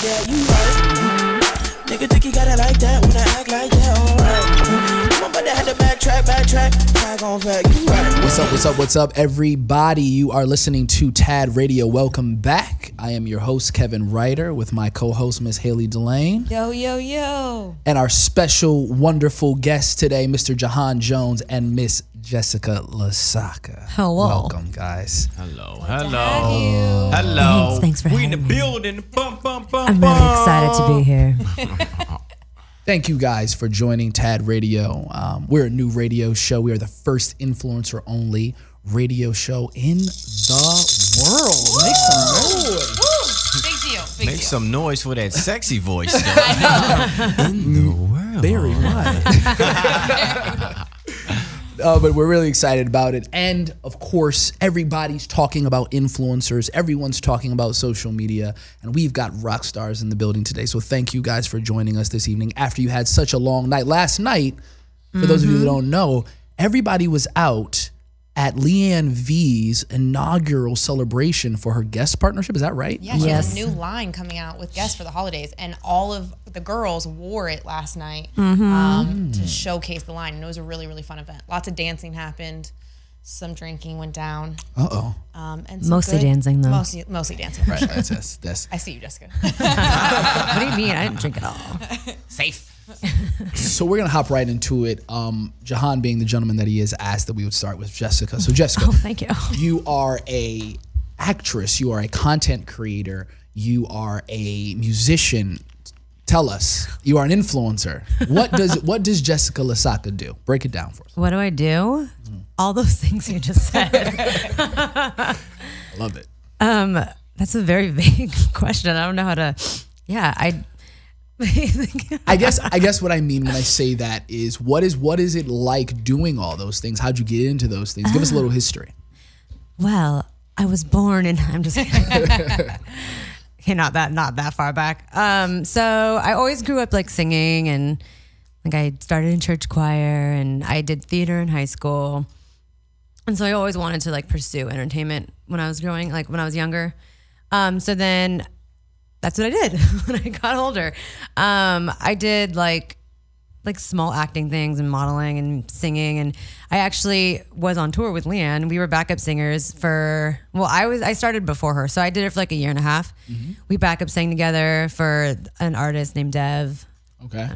Yeah, you right. Nigga think you got it like that when I act like that, alright. My brother had to backtrack, back on back, you right. What's up, everybody? You are listening to Tad Radio. Welcome back. I am your host, Kevin Ryder, with my co-host, Miss Haley Delane. Yo. And our special, wonderful guest today, Mr. Juhahn Jones and Miss Jessica Lesaca. Hello. Welcome, guys. Hello. Thanks for We in having the me. building. I'm really excited to be here. Thank you guys for joining Tad Radio. We're a new radio show. We are the first influencer-only radio show in the world. Make some noise. Big deal. Make some noise for that sexy voice. In the world. Very much. But we're really excited about it. And of course, everybody's talking about influencers. Everyone's talking about social media. And we've got rock stars in the building today. So thank you guys for joining us this evening after you had such a long night. Last night, for those of you that don't know, everybody was out at Leanne V's inaugural celebration for her guest partnership. Is that right? Yeah, she has a new line coming out with guests for the holidays, and all of the girls wore it last night to showcase the line. And it was a really, really fun event. Lots of dancing happened. Some drinking went down. And Mostly dancing, though. Mostly dancing. Right. That's I see you, Jessica. What do you mean? I didn't drink at all. Safe. So we're going to hop right into it. Juhahn, being the gentleman that he is, asked that we would start with Jessica. So Jessica, thank you. You are a actress. You are a content creator. You are a musician. Tell us, you are an influencer. What does Jessica Lesaca do? Break it down for us. What do I do? All those things you just said. I love it. That's a very vague question. I don't know how to. Yeah, I guess what I mean when I say that is what is it like doing all those things? How'd you get into those things? Give us a little history. Well, I was born in. I'm just kidding. Okay, not that far back. So I always grew up like singing, and like I started in church choir, and I did theater in high school, and so I always wanted to like pursue entertainment when I was younger. So then that's what I did when I got older. I did like small acting things and modeling and singing, and I actually was on tour with Leanne. We were backup singers I started before her, so I did it for like a year and a half. Mm-hmm. We backup sang together for an artist named Dev. Okay.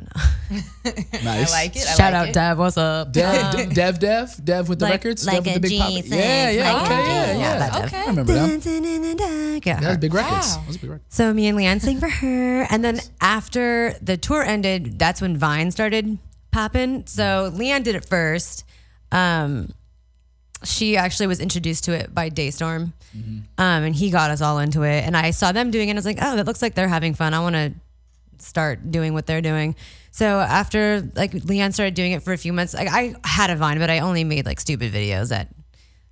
Nice. I like it. Shout out Dev. What's up? Dev with the records? Like Dev with the a big pop. G thing. Yeah. That Dev. Okay. I remember that. Yeah, That was big records. Wow. That was a big record. So me and Leanne sang for her. And then after the tour ended, that's when Vine started popping. So Leanne did it first. She actually was introduced to it by Daystorm. Mm-hmm. And he got us all into it. And I saw them doing it. And I was like, oh, that looks like they're having fun. I want to start doing what they're doing. So after like Leanne started doing it for a few months, I had a Vine, but I only made like stupid videos that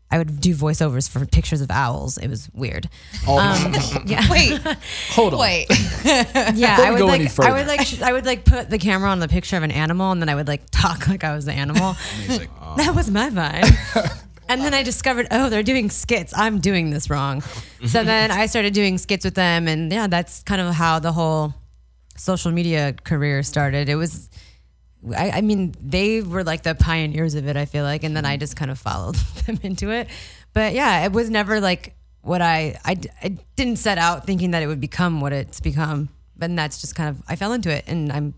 I would do voiceovers for pictures of owls. It was weird. Yeah. Wait. Hold on. Wait. Yeah, Before we go any further. I would like put the camera on the picture of an animal, and then I would like talk like I was the animal. Amazing. That was my Vine. And then I discovered, they're doing skits. I'm doing this wrong. So then I started doing skits with them, and yeah, that's kind of how the whole social media career started. It was, I mean, they were like the pioneers of it, I feel like, and then I just kind of followed them into it. But yeah, it was never like what I didn't set out thinking that it would become what it's become. But that's just kind of, I fell into it, and I'm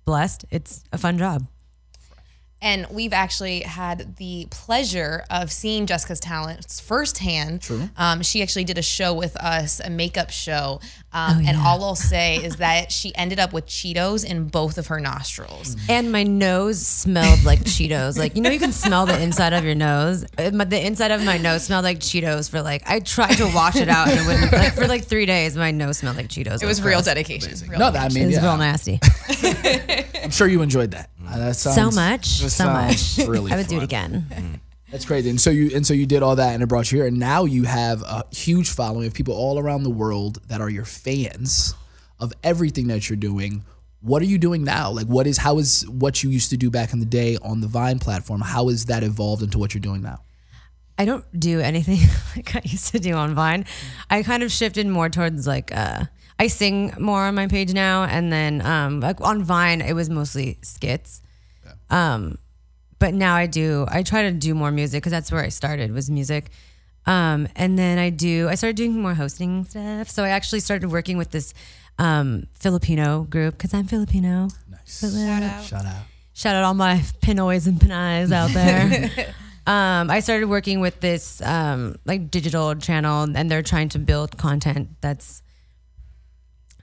blessed. It's a fun job. And we've actually had the pleasure of seeing Jessica's talents firsthand. True. She actually did a show with us, a makeup show. And all I'll say is that she ended up with Cheetos in both of her nostrils. And my nose smelled like Cheetos. Like, you can smell the inside of your nose. The inside of my nose smelled like Cheetos for like, I tried to wash it out, and it wouldn't, like for like 3 days, my nose smelled like Cheetos. It was real dedication. Real No, dedication. I mean, It was yeah. real nasty. I'm sure you enjoyed that. That sounds So much. really I would do it fun. again. That's crazy. And so you did all that, and it brought you here, and now you have a huge following of people all around the world that are your fans of everything that you're doing. What are you doing now? Like, how is what you used to do back in the day on the Vine platform? How has that evolved into what you're doing now? I don't do anything like I used to do on Vine. I kind of shifted more towards like, I sing more on my page now, and then like on Vine, it was mostly skits. But now I try to do more music because that's where I started, was music. And then I started doing more hosting stuff. So I actually started working with this Filipino group because I'm Filipino. Nice. Shout out. Shout out all my Pinoys and Pinays out there. I started working with this like digital channel, and they're trying to build content that's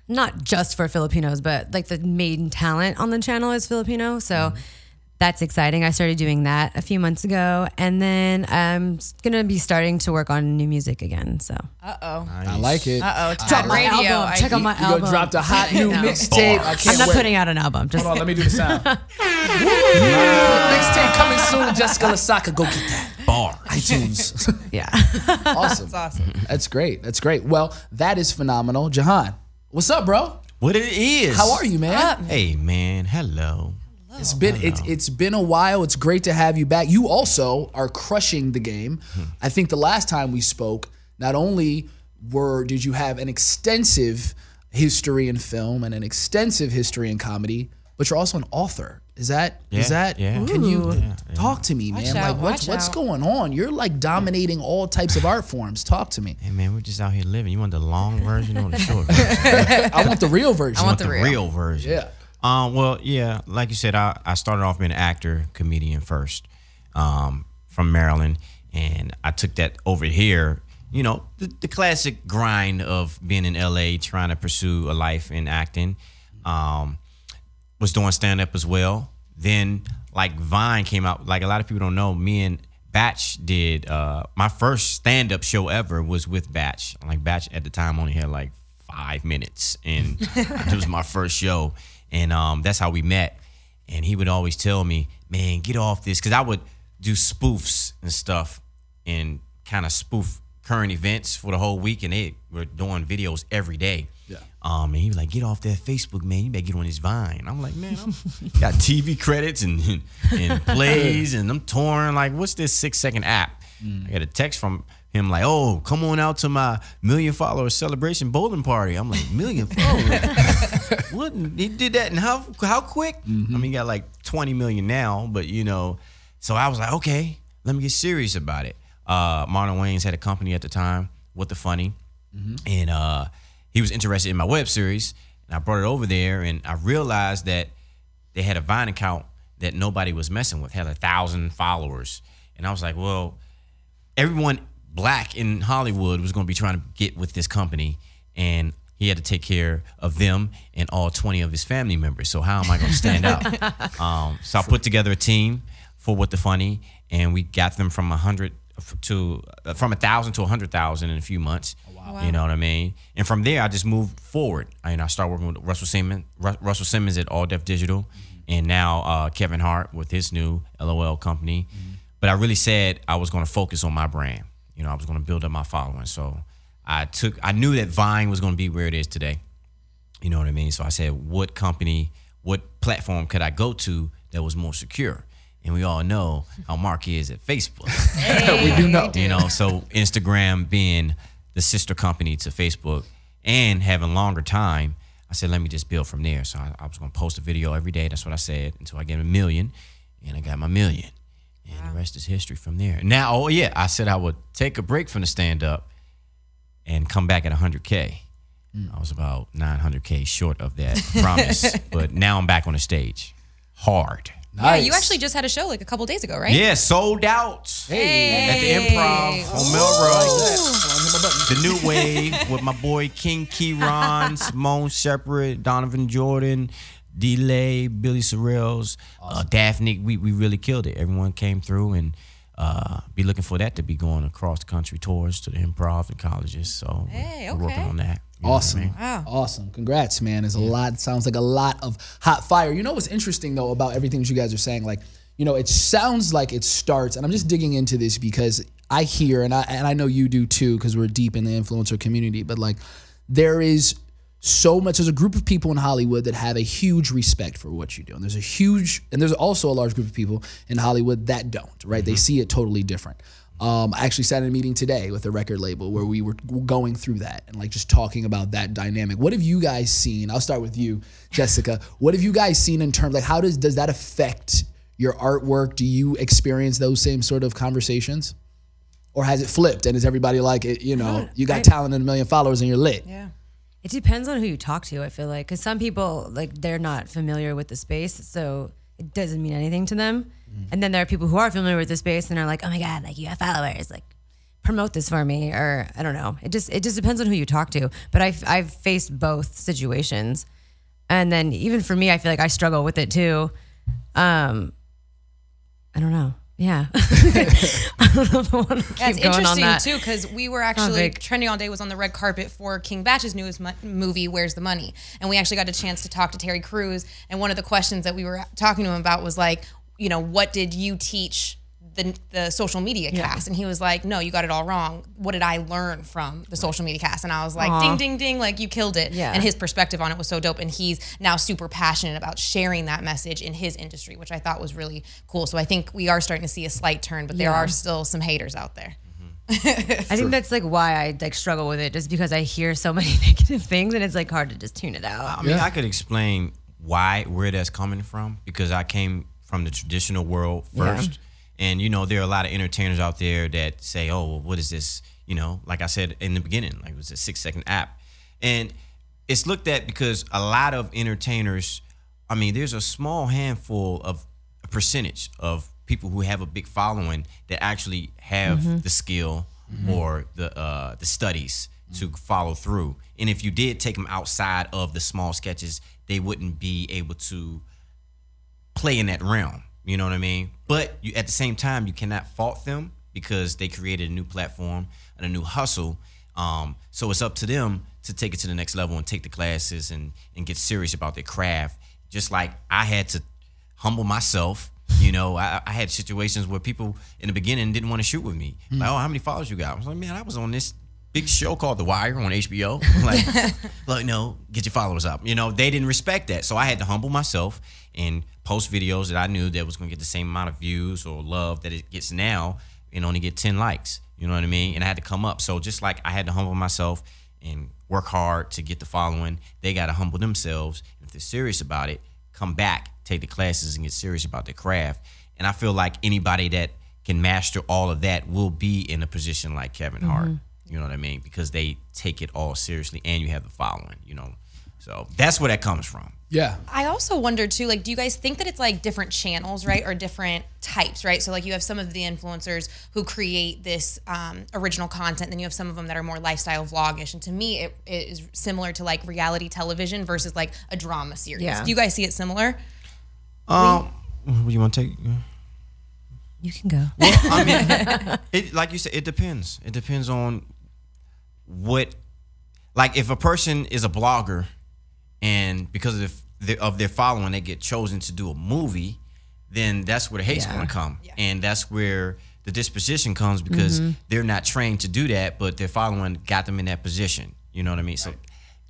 not just for Filipinos, but like the main talent on the channel is Filipino. So that's exciting. I started doing that a few months ago, and then I'm gonna be starting to work on new music again. So, I like it. drop my radio. album. Check out my You album. gonna drop the hot new mixtape. I can't I'm not wait. putting out an album. Just Hold on, let me do the sound. Mixtape coming soon. Jessica Lesaca, go get that. Bar. iTunes. yeah. Awesome. That's awesome. That's great. That's great. Well, that is phenomenal. Juhahn, what's up, bro? What it is. How are you, man? Hey, man. Hello. It's been a while. It's great to have you back. You also are crushing the game. I think the last time we spoke, not only did you have an extensive history in film and an extensive history in comedy, but you're also an author. Is that? Yeah. Can you talk to me, man? out, Like watch what's out. going on? You're like dominating all types of art forms. Talk to me. Hey, man, we're just out here living. You want the long version or the short version? I want the real version. I want the real version. Yeah. Well, yeah, like you said, I started off being an actor, comedian first, from Maryland, and I took that over here. You know, the classic grind of being in LA, trying to pursue a life in acting. Was doing stand up as well. Then, like, Vine came out. Like, a lot of people don't know, me and Batch did my first stand up show ever was with Batch. Like, Batch at the time only had like 5 minutes, and it was my first show. And that's how we met. And he would always tell me, man, get off this. Because I would do spoofs and stuff and kind of spoof current events for the whole week. And they were doing videos every day. Yeah. And he was like, get off that Facebook, man. You better get on this Vine. I'm like, man, I'm got TV credits and plays. And I'm touring. Like, what's this 6-second app? I got a text from him like, oh, come on out to my 1 million followers celebration bowling party. I'm like, 1 million followers? What? He did that, and how quick? I mean, he got like 20 million now, but you know, so I was like, okay, let me get serious about it. Marlon Wayans had a company at the time, What the Funny, and he was interested in my web series, and I brought it over there, and I realized that they had a Vine account that nobody was messing with, had 1,000 followers, and I was like, well, everyone black in Hollywood was going to be trying to get with this company, and he had to take care of them and all 20 of his family members. So how am I going to stand out? So I put together a team for What the Funny, and we got them from 1,000 to 100,000 in a few months. Oh, wow. You know what I mean? And from there, I just moved forward. I started working with Russell Simmons at All Def Digital, and now Kevin Hart with his new LOL company. But I really said I was going to focus on my brand. You know, I was going to build up my following. So I knew that Vine was going to be where it is today. You know what I mean? So I said, what platform could I go to that was more secure? And we all know how Mark is at Facebook. We do know. You know, so Instagram being the sister company to Facebook and having longer time, I said, let me just build from there. So I was going to post a video every day. That's what I said, until I get 1 million. And I got my 1 million. And the rest is history from there. Now, I said I would take a break from the stand-up and come back at 100K. I was about 900K short of that promise. But now I'm back on the stage. Hard. Nice. Yeah, you actually just had a show like a couple days ago, right? Yeah, sold out. At the Improv on Melrose. The New Wave with my boy King Kieran, Simone Shepard, Donovan Jordan, D-Lay, Billy Sorrells, Daphne. We really killed it. Everyone came through, and be looking for that to be going across the country tours to the Improv and colleges. So we're working on that. You know Awesome. what I mean? Wow. Awesome. Congrats, man. There's a lot, sounds like a lot of hot fire. You know what's interesting though about everything that you guys are saying? Like, you know, it sounds like it starts, and I'm just digging into this because I hear, and I know you do too, because we're deep in the influencer community, but like there is so much, there's a group of people in Hollywood that have a huge respect for what you do. And there's also a large group of people in Hollywood that don't, right? They see it totally different. I actually sat in a meeting today with a record label where we were going through that and like just talking about that dynamic. What have you guys seen? I'll start with you, Jessica. What have you guys seen in terms, like how does that affect your artwork? Do you experience those same sort of conversations? Or has it flipped and is everybody like, you know, you got talent and 1 million followers and you're lit? Yeah. It depends on who you talk to, I feel like. Because some people, like, they're not familiar with the space, so it doesn't mean anything to them. And then there are people who are familiar with the space and are like, oh my God, like you have followers, like promote this for me, or I don't know. It just depends on who you talk to. But I've faced both situations, and then even for me, I feel like I struggle with it too. I don't know. Yeah, I don't know if I want to keep That's going on interesting that. too, because we were actually Trending All Day was on the red carpet for King Batch's newest movie, Where's the Money? And we actually got a chance to talk to Terry Crews. And one of the questions that we were talking to him about was like, you know, what did you teach the social media cast? And he was like, no, you got it all wrong. What did I learn from the social media cast? And I was like, ding, ding, ding, like you killed it. Yeah. And his perspective on it was so dope. And he's now super passionate about sharing that message in his industry, which I thought was really cool. So I think we are starting to see a slight turn, but there are still some haters out there. I think that's like why I like struggle with it, just because I hear so many negative things and it's like hard to just tune it out. I mean, I could explain where that's coming from, because I came from the traditional world first. And, you know, there are a lot of entertainers out there that say, oh, well, what is this? You know, like I said in the beginning, like it was a 6-second app. And it's looked at because a lot of entertainers, I mean, there's a small handful of a percentage of people who have a big following that actually have the skill or the studies to follow through. And if you did take them outside of the small sketches, they wouldn't be able to play in that realm. You know what I mean? But you, at the same time, you cannot fault them because they created a new platform and a new hustle. So it's up to them to take it to the next level and take the classes and get serious about their craft. Just like I had to humble myself. You know, I had situations where people in the beginning didn't want to shoot with me. Like, oh, how many followers you got? I was like, man, I was on this big show called The Wire on HBO. Like, no, get your followers up. You know, they didn't respect that. So I had to humble myself and post videos that I knew that was going to get the same amount of views or love that it gets now and only get 10 likes. You know what I mean? And I had to come up. So just like I had to humble myself and work hard to get the following, they got to humble themselves. If they're serious about it, come back, take the classes and get serious about their craft. And I feel like anybody that can master all of that will be in a position like Kevin Hart. You know what I mean? Because they take it all seriously and you have the following, you know. So that's where that comes from. Yeah. I also wonder too, like, do you guys think that it's like different channels, right? Or different types, right? So like you have some of the influencers who create this original content, then you have some of them that are more lifestyle vlogish. And to me, it is similar to like reality television versus like a drama series. Yeah. Do you guys see it similar? What do you want to take? You can go. Well, I mean, it, like you said, it depends. It depends on what, like if a person is a blogger and because of their following, they get chosen to do a movie, then that's where the hate's going to come. Yeah. And that's where the disposition comes because they're not trained to do that, but their following got them in that position. You know what I mean? Right. So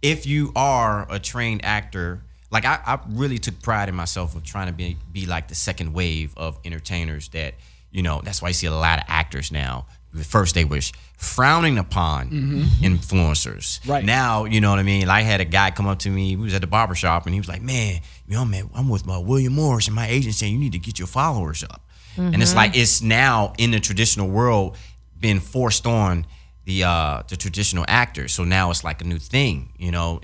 if you are a trained actor, like I really took pride in myself of trying to be like the second wave of entertainers that, you know, that's why you see a lot of actors now. First they were frowning upon influencers. Right. Now, you know what I mean? I had a guy come up to me, we was at the barbershop, and he was like, man, I'm with William Morris and my agent saying you need to get your followers up. And it's like, it's now in the traditional world been forced on the traditional actors. So now it's like a new thing, you know?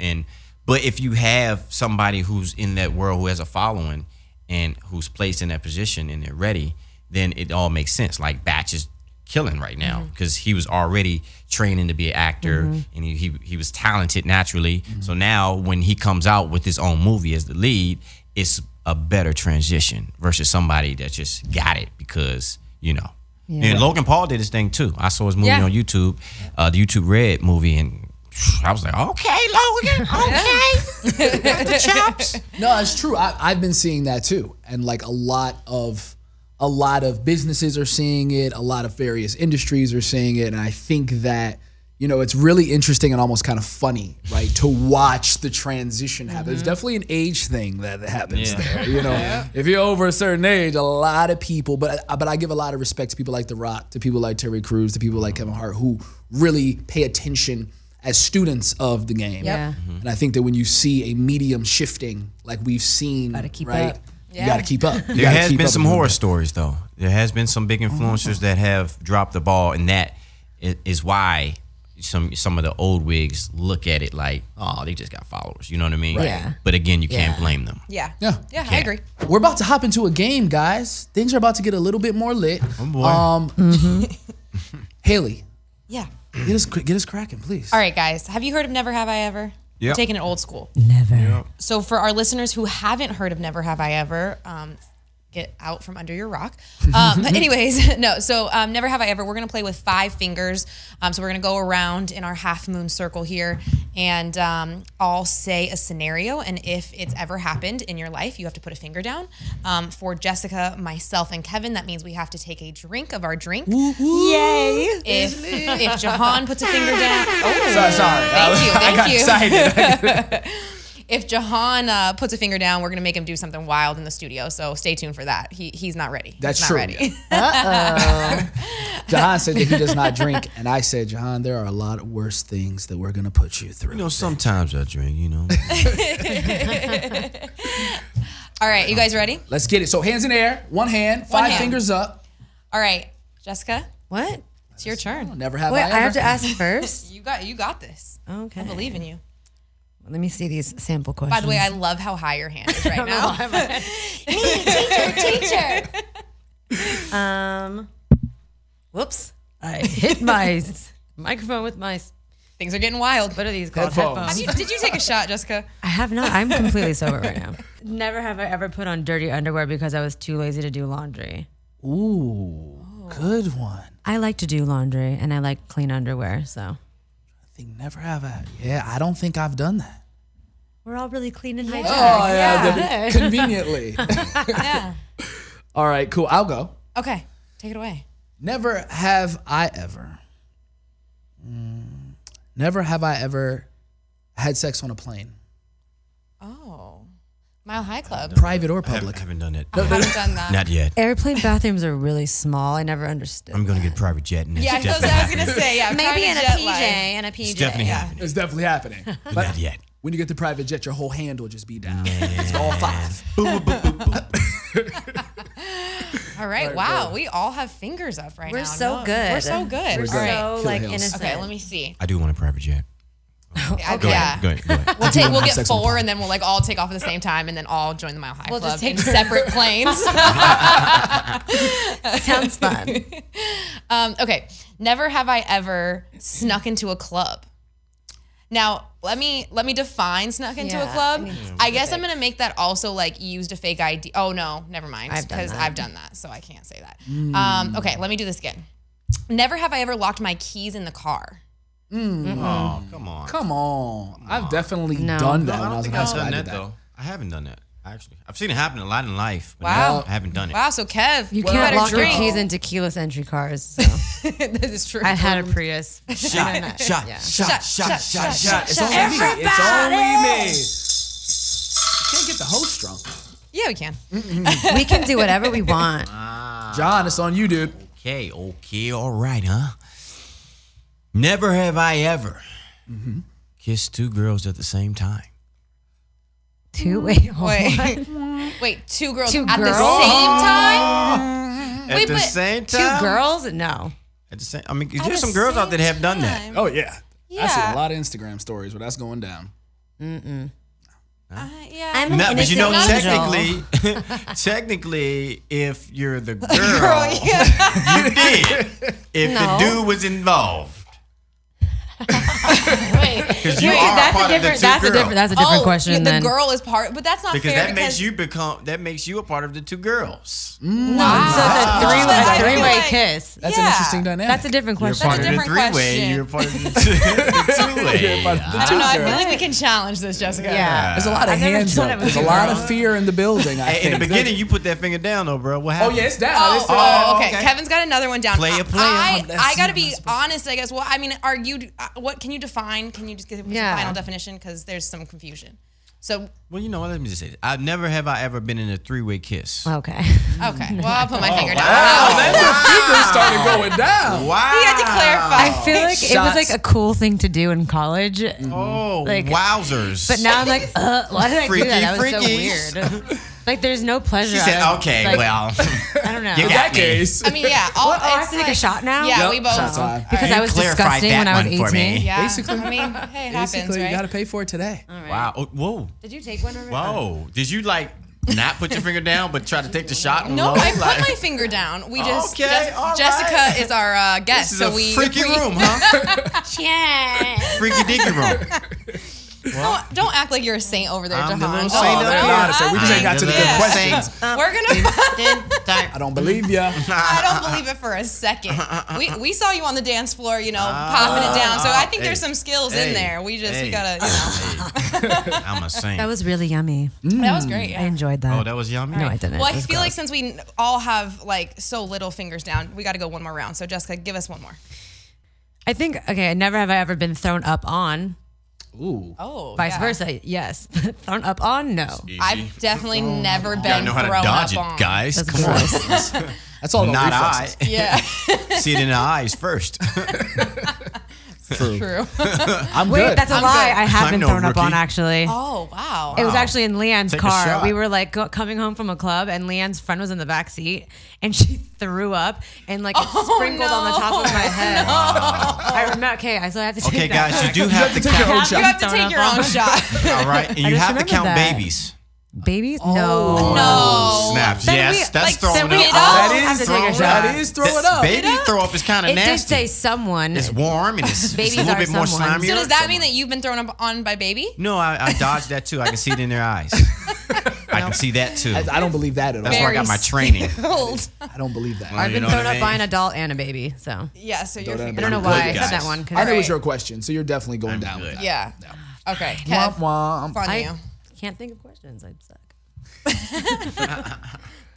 But if you have somebody who's in that world who has a following and who's placed in that position and they're ready, then it all makes sense. Like Batch is killing right now because he was already training to be an actor and he was talented naturally. So now when he comes out with his own movie as the lead, it's a better transition versus somebody that just got it because, you know. Yeah. And Logan Paul did his thing too. I saw his movie on YouTube, the YouTube Red movie, and I was like, okay, Logan, okay. Got the chops. No, it's true. I've been seeing that too. And like a lot of businesses are seeing it. A lot of various industries are seeing it. And I think that, you know, it's really interesting and almost kind of funny, right, to watch the transition happen. There's definitely an age thing that happens there. You know, if you're over a certain age, a lot of people, but I give a lot of respect to people like The Rock, to people like Terry Crews, to people like Kevin Hart, who really pay attention as students of the game. Yeah. And I think that when you see a medium shifting like we've seen, Gotta keep right, up. you got to keep up. You There gotta has keep been up some with horror it. stories, though. There has been some big influencers that have dropped the ball, and that is why some of the old wigs look at it like, oh, they just got followers. You know what I mean? Right. Yeah. But again, you can't Yeah. blame them. Yeah. Yeah. I agree. We're about to hop into a game, guys. Things are about to get a little bit more lit. Oh, boy. Haley, Yeah. get us cracking, please. All right, guys. Have you heard of Never Have I Ever? We're Yep. taking it old school. Never. So for our listeners who haven't heard of Never Have I Ever, get out from under your rock. But anyways, no. So Never Have I Ever. We're gonna play with 5 fingers. So we're gonna go around in our half moon circle here, and I'll say a scenario. And if it's ever happened in your life, you have to put a finger down. For Jessica, myself, and Kevin, that means we have to take a drink of our drink. Yay. If Juhahn puts a finger down, Sorry. Thank you. Excited. If Juhahn puts a finger down, we're gonna make him do something wild in the studio. So stay tuned for that. He's not ready. That's He's true. not ready. Juhahn said that he does not drink, and I said, Juhahn, there are a lot of worse things that we're gonna put you through. You know, sometimes I drink, you know. All right, you guys ready? Let's get it. So hands in the air, one hand, 5 hand. fingers up. All right, Jessica, What? it's your turn. Never have Wait, I ever. I have to ask first? You got this. Okay. I believe in you. Let me see these sample questions. By the way, I love how high your hand is right now. Whoops. I hit my microphone with my, Things are getting wild. what are these called? Headphones. Did you take a shot, Jessica? I have not. I'm completely sober right now. Never have I ever put on dirty underwear because I was too lazy to do laundry. Ooh, good one. I like to do laundry and I like clean underwear, so. I think never have I. Yeah, I don't think I've done that. We're all really clean and Oh, hygienic. yeah. Conveniently. Yeah. All right, cool. I'll go. Okay, take it away. Never have I ever. Never have I ever had sex on a plane, Oh, Mile High Club. private or I public. haven't done that. I haven't done that. Not yet. Airplane bathrooms are really small. I never understood. I'm going to get a private jet. And Yeah, it's that's what definitely I was gonna happening. say. Yeah, Maybe in a private jet PJ. lag. In a PJ. It's definitely happening. It's definitely happening. But not yet. When you get the private jet, your whole hand will just be down. It's all 5. All right. Wow. We all have fingers up right now. We're so No, good. We're so good. We're All good. right. So like Hills. innocent. Okay. Let me see. I do want a private jet. Yeah. Go ahead. We'll have get sex on 4 plane. and then we'll like all take off at the same time and then all join the Mile High We'll Club just take in separate planes. Sounds fun. Okay. Never have I ever snuck into a club. Now, let me define snuck into a Yeah, club. I mean, I guess I'm gonna make that also like used a fake ID. Oh no, never mind. I've done Because that. I've done that, so I can't say that. Okay, let me do this again. Never have I ever locked my keys in the car. Oh, come on. Come on. I've definitely No. done No, that I when I don't was in think high I've school. done I that, did though. I haven't done that, actually. I've seen it happen a lot in life, but Wow. I haven't done it. Wow, so Kev, You well, can't better lock your drink. keys into keyless entry cars. So. This is true. I had a Prius. Shot. It's only me. Everybody! It's only me. You can't get the host drunk. Yeah, we can. We can do whatever we want. John, it's on you, dude. Okay, all right, huh? Never have I ever kissed 2 girls at the same time. Wait. Wait, 2 girls Two at the girls? same time? At Wait, the but same Two time? girls? No. At the same, I mean, At there's the some girls out same there that have done that. time. Oh, yeah. I see Yeah. a lot of Instagram stories where that's going down. Yeah. I'm an No, but you know, innocent angel. technically, if you're the girl, you did. If No. the dude was involved. Wait, Because you Wait, are that's part a of the different. two That's a girls. different. That's a different question. The Then. girl is part, but that's not Because fair. that makes you a part of the two girls. So it's a I feel three-way like- kiss. That's an interesting dynamic. That's a different question. That's a different three-way. question. You're part of the two-way. I don't know. I feel like we can challenge this, Jessica. Yeah. There's a lot of I've never hands done up. it with There's a you, lot girl. of fear in the building. I Hey, think. in the beginning, you put that finger down, though, bro. What Oh happened? yeah, it's down. Oh, It's down. okay. okay. Kevin's got another one down. Player. I gotta be honest, I guess. Well, I mean, are you? What can you define? Can you just give us Yeah. a final definition? Because there's some confusion. So, Well, you know what? Let me just say this. I ever been in a three-way kiss. Okay. okay. Well, I'll put my finger down. Oh, then your fingers started going down. Wow. He had to clarify. I feel like it was like Shots. a cool thing to do in college. Oh, Like- wowzers. But now I'm like, why did I do that? That was so Freakies. weird. Like, there's no pleasure. She said, out of- okay, like, well. I don't know. You In got that me. case, I mean, yeah. Oh, I have to take a shot now? Yeah, Yep, we both. shot time. Because I was clarified disgusting that when I was one for 18. me. Yeah. Basically. I mean, hey, it happens, basically, right? you got to pay for it today. Wow. Oh, whoa. Did you take one already? Whoa. Did you, like, not put your finger down, but try to take the shot? No, low? I put Like, my finger down. We just Okay, all right. Jessica is our guest, This is so a we freaky room, huh? Yeah. Freaky dicky room. Don't act like you're a saint over there, I'm the Jahan. little Don't saint do up that. here. Honestly, we just ain't got to the good Yeah. questions. We're gonna. I don't believe you. I don't believe it for a second. We saw you on the dance floor, popping it down. So I think there's some skills in there. We gotta, I'm a saint. That was really yummy. That was great. I Yeah. enjoyed that. Oh, that was yummy? No, I didn't. Well, I It was feel like gross. since we all have like so little fingers down, we got to go one more round. So Jessica, give us one more. I think, okay, never have I ever been thrown up on. Ooh. Oh, Vice versa, yes. Thrown up on, no. Easy. I've definitely never You gotta been know how thrown to dodge up it, on. guys. That's Come gross. on. That's all Not about I. reflexes. Yeah, See it in the eyes first. true. I'm Wait, good. that's a I'm lie. good. I have I'm been no thrown up on, rookie. actually. Oh wow. It was actually in Leanne's Take a car. shot. We were like coming home from a club, and Leanne's friend was in the back seat, and she threw up, and like it sprinkled on the top of my head. I remember. Okay, so I have to take Okay, that guys, you back. do have to take your own count. shot. You have to take your own shot. All right, and you just have to remembered count that. babies. Babies? Oh. No. No. Snaps. Then Yes, we- that's like, throwing then we up. all That have is to take a throwing shot. up. That is throwing up. Baby throw up is kind of It did nasty. say someone. It's warm and it's Babies a little are bit more someone. slimier. So does that mean that you've been thrown up on by baby? No, I dodged that too. I can see it in their eyes. I can see that too. I don't believe that at all. That's where I got my training. Old. I don't believe that. I've You been know what thrown I up mean? by an adult and a baby, so Yeah. So you're. Don't I don't know I'm why good, I said guys. that one. 'cause I know it was Right. your question, so you're definitely going down with good. that. Yeah. Okay. Womp Kev, womp. on I you. can't think of questions. I suck.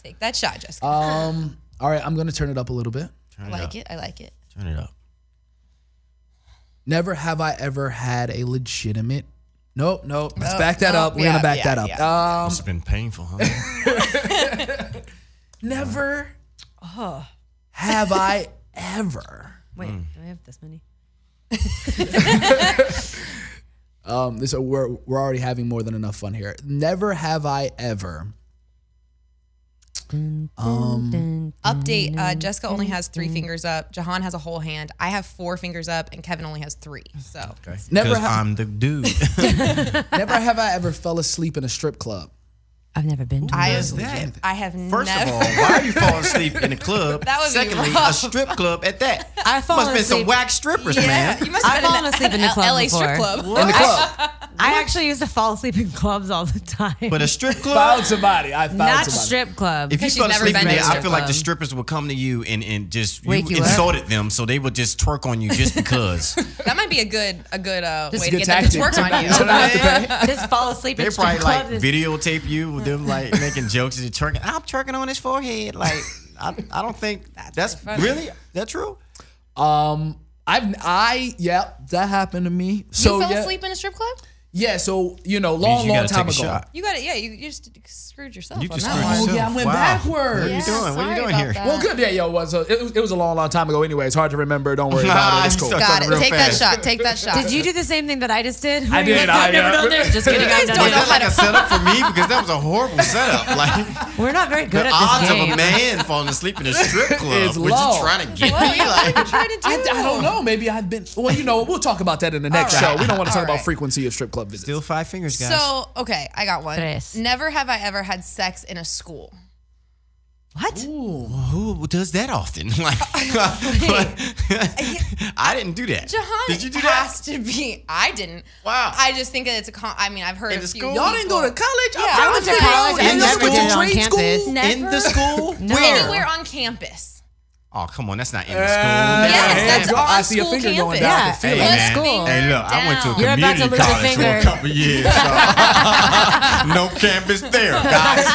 Take that shot, Jessica. All right, I'm gonna turn it up a little bit. I like it. I like it. Turn it up. Never have I ever had a legitimate. Nope. Let's back that no, up. We're yeah, gonna back yeah, that up. yeah. It's been painful, huh? Never have I ever. Wait, do I have this many? So we're already having more than enough fun here. Never have I ever. Update. Jessica only has 3 fingers up. Jahan has a whole hand. I have 4 fingers up, and Kevin only has 3. So Never Because have. I'm the dude. Never have I ever fell asleep in a strip club. I've never been to I one. have. I have First never. of all, why are you falling asleep in a club? That would be Secondly, a rough. strip club at that. I've fallen Must have been some asleep- whack strippers, Yeah, man. you must have I've been fallen asleep in the club LA strip before. club. In the club. I actually used to fall asleep in clubs all the time. But a strip club. Found somebody. I found Not somebody. strip club. If you Because fell she's never asleep in been to there, a I strip feel like the club. strippers would come to you and just Wake you up? insulted them, so they would just twerk on you just because. That might be a good way to a get good them to tactic. twerk on you. So not have to pay. Just fall asleep They in strip probably like clubs. and- videotape you with them like making jokes and twerking. I'm twerking on his forehead. Like I don't think that's funny. really that true. Yeah, that happened to me. So You fell yeah, asleep in a strip club? yeah. So Means long you gotta time take a ago. shot. You got it. Yeah, you just screwed yourself. You on just that screwed one. yourself. Oh, yeah, I went Wow. backwards. What are you doing? What are you sorry doing about here? that. Well, good. Yeah, it was a long time ago. Anyway, it's hard to remember. Don't worry about it. It's You cool. start Got talking it. real Take fast. that shot. Take that shot. Did you do the same thing that I just did? I did. I've never done this. Just kidding. You guys I've don't done Was it. know that like a setup for me? Because that was a horrible setup. Like We're not very good the at odds this game. of a man falling asleep in a strip club. Is What low. you trying to get What me? are you Like trying to do? I don't know. Maybe I've been. Well, we'll talk about that in the next All right. show. We don't want to talk All about right. frequency of strip club visits. still 5 fingers, guys. So, okay, I got one. Tres. Never have I ever had sex in a school. What? Who does that often? Like, I didn't do that. Juhahn Did you do has that? to be. I didn't. Wow. I just think that it's I mean, I've heard In a the few school? Y'all didn't go to college? Yeah, I went to college. And I y'all never went did to it on trade campus. school? Never. In the school? No. Where? Anywhere on campus. Oh, come on. That's not in the school. Yes, that's on I see a school finger going campus. down. Yeah. I can feel Hey, it. In man. school. Hey, look, I went to a You're about to community lose a college for finger. a couple years. So. No campus there, guys.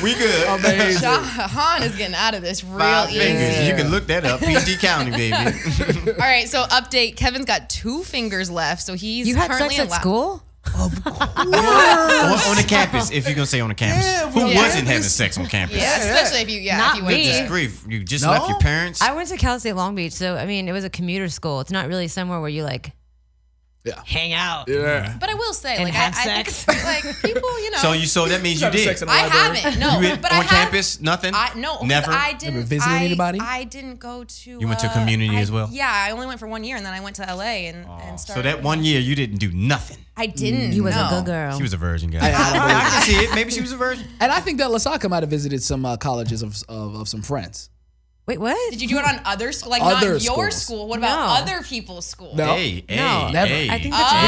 We good. Amazing. Juhahn is getting out of this real 5 easy. fingers. You can look that up. PG County, baby. All right, so update. Kevin's got 2 fingers left, so he's You had currently sex at school? on the campus, if you're going to say on the campus. Yeah, Who yeah. wasn't having sex on campus? Yeah, especially if you Not if you went me. to Just grief. You just No? left your parents. I went to Cal State Long Beach, so I mean, it was a commuter school. It's not really somewhere where you like Yeah. hang out. Yeah. But I will say, And like, have I think sex. it's like people, you know. So that means you Having did. sex in a I library. haven't. No, You went but on I have, campus? Nothing? No, 'cause Never? I didn't. Never visited anybody? I didn't go to. You went to community as well? Yeah, I only went for 1 year, and then I went to LA and started. So that 1 year, you didn't do nothing. I didn't. You was no. a good girl. She was a virgin, guys. I don't believe I can see it. Maybe she was a virgin. And I think that Lesaca might have visited some colleges of some friends. Wait, what? Did you do it on other school? Like Other not your schools. school? What about No. other people's school? No. Hey, No, never. hey. I think Oh, that's weird.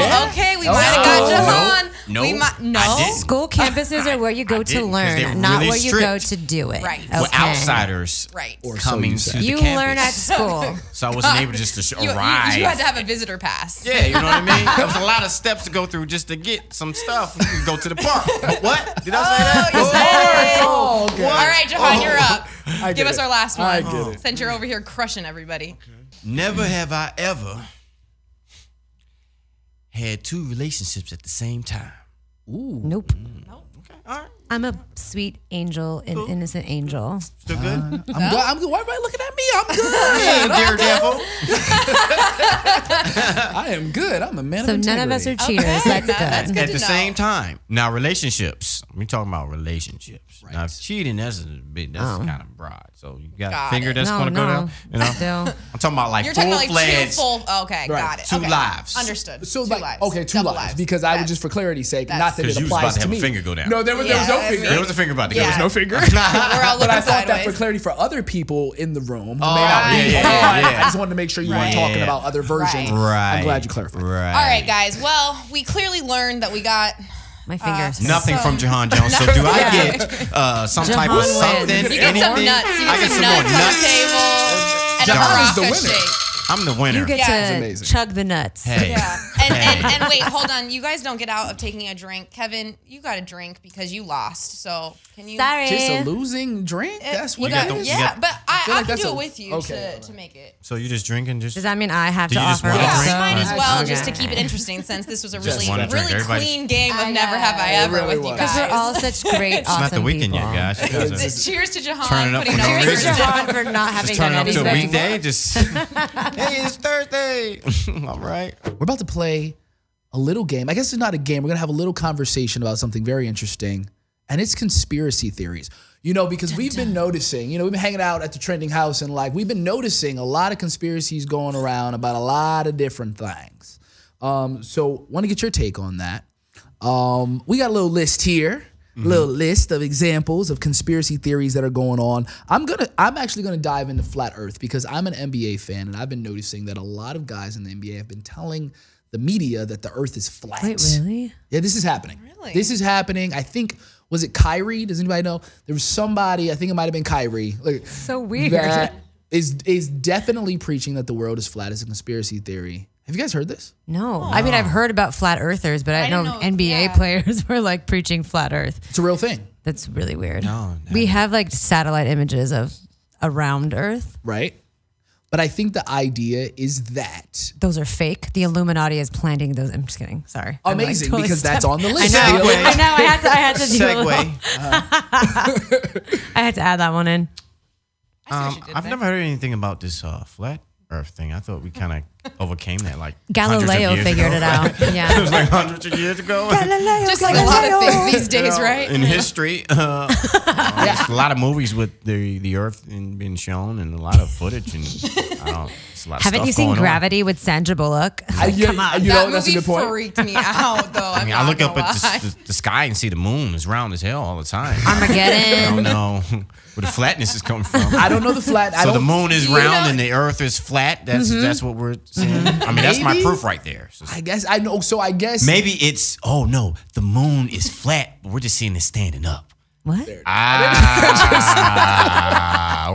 Yeah. okay. We No. might have got Juhahn. No. We might, no. I didn't. School campuses are where you go I to didn't, 'cause learn, they're not really where you go strict. to do it. Right. For Okay. outsiders Right. Or so coming you to said. the You campus. learn at school. So I wasn't able just to You arrive. had to have a visitor pass. Yeah, you know what I mean? There was a lot of steps to go through just to get some stuff. You could go to the park. What? Did I say that? you said it. Oh, okay. All right, Juhahn, you're up. I Give get us it. our last one. I get it. Since you're over here crushing everybody. Never have I ever had 2 relationships at the same time. Nope. Okay, all right. I'm a sweet angel, an innocent angel. Still good? I'm good. I'm good. Why everybody looking at me? I'm good. Daredevil. I am good. I'm a man So of none of us are integrity. cheaters. Okay, That's that's good. good. At to the know. same time. Now, relationships. We talking about relationships. Now, if cheating, that's kind of broad. So you got Got a finger it. that's No, going to go no. down? You know? Still. I'm talking about like You're talking about like 2 full-fledged. full. Okay, got it. 2 okay. lives. Understood. So 2 like, lives. okay, 2 Double lives. Because I would That's- just for clarity's sake, that's- not that it 'Cause you was about applies to to have a me. finger go down. No, there was no Yeah, finger. There was a finger about to go Yeah. down. No finger. We're all But looking I thought that for sideways. clarity for other people in the room who may Oh, not be yeah, on, yeah. I just wanted to make sure you weren't Right. talking about other versions. Right. I'm glad you clarified. Right. All right, guys. Well, we clearly learned that we got. My fingers. Nothing So- from Juhahn Jones. So do I get some type of Juhahn something? wins. You get some anything? nuts. You I get get some some more nuts on the nuts. table. And a Juhahn is the maraca winner. shake. I'm the winner. You get Yeah. to amazing. chug the nuts. Hey. Yeah. And wait, hold on. You guys don't get out of taking a drink. Kevin, you got a drink because you lost. So can you? Sorry. Just a losing drink? That's what You that got, is? yeah, but I feel like can that's do a- it with you okay, to make it. So you just drinking? Just Does that mean I have Do to you just offer want a Yeah, drink? might as well Okay. just to keep it interesting since this was a really, one drink. really Everybody- clean game of I Never Have I know. Ever It really with you was. guys. Because we're all such great, it's awesome not the weekend people. yet, guys. You guys are Cheers to Juhahn. Turn it up putting for no out Cheers to reason. John for not having just done turning up to a anything. weekday. Just hey, it's Thursday. All right. We're about to play a little game. I guess it's not a game. We're going to have a little conversation about something very interesting, and it's conspiracy theories. You know, because we've been noticing, you know, we've been hanging out at the Trending House, and like we've been noticing a lot of conspiracies going around about a lot of different things. So want to get your take on that. We got a little list here. Little list of examples of conspiracy theories that are going on. I'm actually gonna dive into flat Earth because I'm an NBA fan and I've been noticing that a lot of guys in the NBA have been telling the media that the Earth is flat. Wait, really? Yeah, this is happening. Really? This is happening. I think, was it Kyrie? Does anybody know? There was somebody, I think it might have been Kyrie. Like, So weird. that is definitely preaching that the world is flat as a conspiracy theory. Have you guys heard this? No. I mean, I've heard about flat earthers, but I didn't know know- NBA yeah. players were like preaching flat earth. It's a real thing, That's really weird. No, We have like satellite images of a round earth. right? But I think the idea is that Those are fake. The Illuminati is planting those. I'm just kidding. Sorry. I'm, like, amazing totally because that's on the I list. know. Segue. I know. I had to do a little, Segue. I had to add that one in. I see what you did I've there. never heard anything about this flat Earth thing. I thought we kind of overcame that. Like Galileo figured it out. It Yeah. was like hundreds of years ago. Just like a lot of things these days, right? In history, there's a lot of movies with the Earth being shown, and a lot of footage, and it's a lot of Haven't stuff you seen going on. Gravity with Sandra Bullock? Come on. You know, That that's a movie good point. freaked me out, though. I mean, I look up at the sky and see the moon is round as hell all the time. I Armageddon. don't know where the flatness is coming from. I don't know the flat. I So the don't, moon is round and the Earth is flat. That's what we're saying. I mean, that's my Maybe. proof right there. So I guess I know. So I guess maybe it's no, the moon is flat, but we're just seeing it standing up. What?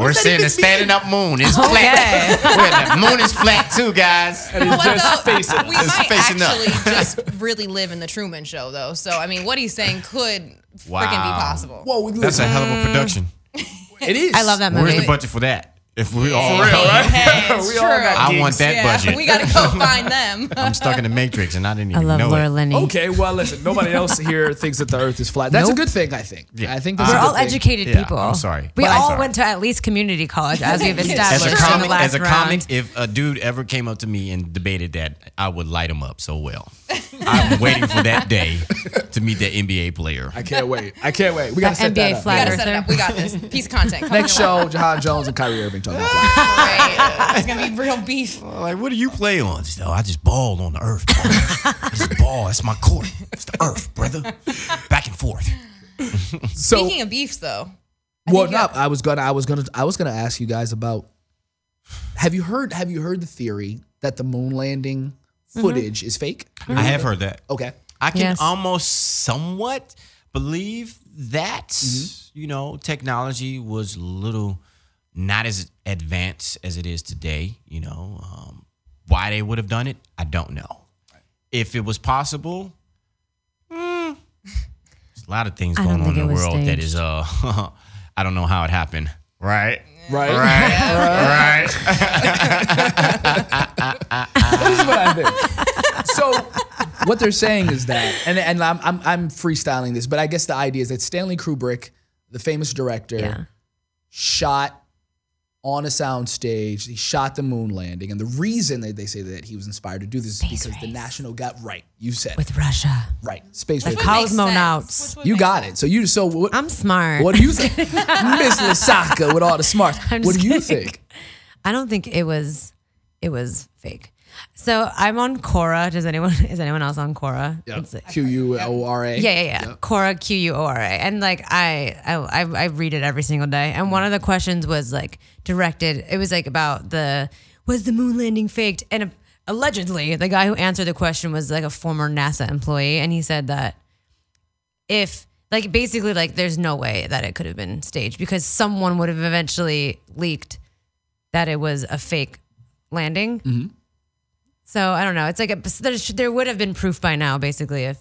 We're seeing the standing up moon. It's Okay. flat. The moon is flat too, guys. And it's just facing. We It's might facing up. actually just really live in the Truman Show, though. So, I mean, what he's saying could freaking be Wow. possible. Whoa, That's a hell of a production. It is. I love that Where's movie. the budget for that? If we all, Hey, it's We true. all got I want that budget. We got to go find them. I'm stuck in the Matrix and I didn't I even love know Laura it. Linney. Okay, well, listen. Nobody else here thinks that the Earth is flat. That's a good thing, I think. Yeah. I think that's We're a good all thing. educated Yeah, people. I'm sorry. We But I'm all sorry. went to at least community college, as we've As a established As a in the comic, last round. if a dude ever came up to me and debated that, I would light him up so well. I'm waiting for that day to meet that NBA player. I can't wait. I can't wait. We got to set NBA that up. We flat got to set it earther. up. We got this piece of content. coming Next your way. show, Juhahn Jones and Kyrie Irving talking about flat. Right. It's going to be real beef. Like, what do you play on? No, I just balled on the earth. Bro. It's a ball. That's my court. It's the earth, brother. Back and forth. So, Speaking of beefs, though. well, no, I was gonna ask you guys about. Have you heard the theory that the moon landing footage is fake? I have heard that. Okay. I can Yes. almost somewhat believe that, you know, technology was a little not as advanced as it is today. You know, why they would have done it, I don't know. If it was possible, there's a lot of things I don't going on think in it the was world that staged. is, I don't know how it happened. Right? Right. Right. This is what I think. So, what they're saying is that, and I'm freestyling this, but I guess the idea is that Stanley Kubrick, the famous director, Yeah. shot on a sound stage. He shot the moon landing, and the reason that they say that he was inspired to do this is Space because the race. national got right. You said With Russia. right. Space Like race. Col- Which would make Cosmonauts. sense. Which would You make got sense. it. So what? I'm smart. What do you think, Miss Lesaca, with all the smarts? I'm What do just you kidding. think? I don't think it was fake. So I'm on Quora. Is anyone else on Quora? It's like- Quora. Yeah. Quora, Quora, and like I read it every single day. And one of the questions was like directed. It was like about was the moon landing faked? And allegedly, the guy who answered the question was like a former NASA employee, and he said that if like basically like there's no way that it could have been staged because someone would have eventually leaked that it was a fake landing. Mm-hmm. So I don't know. It's like there would have been proof by now, basically. If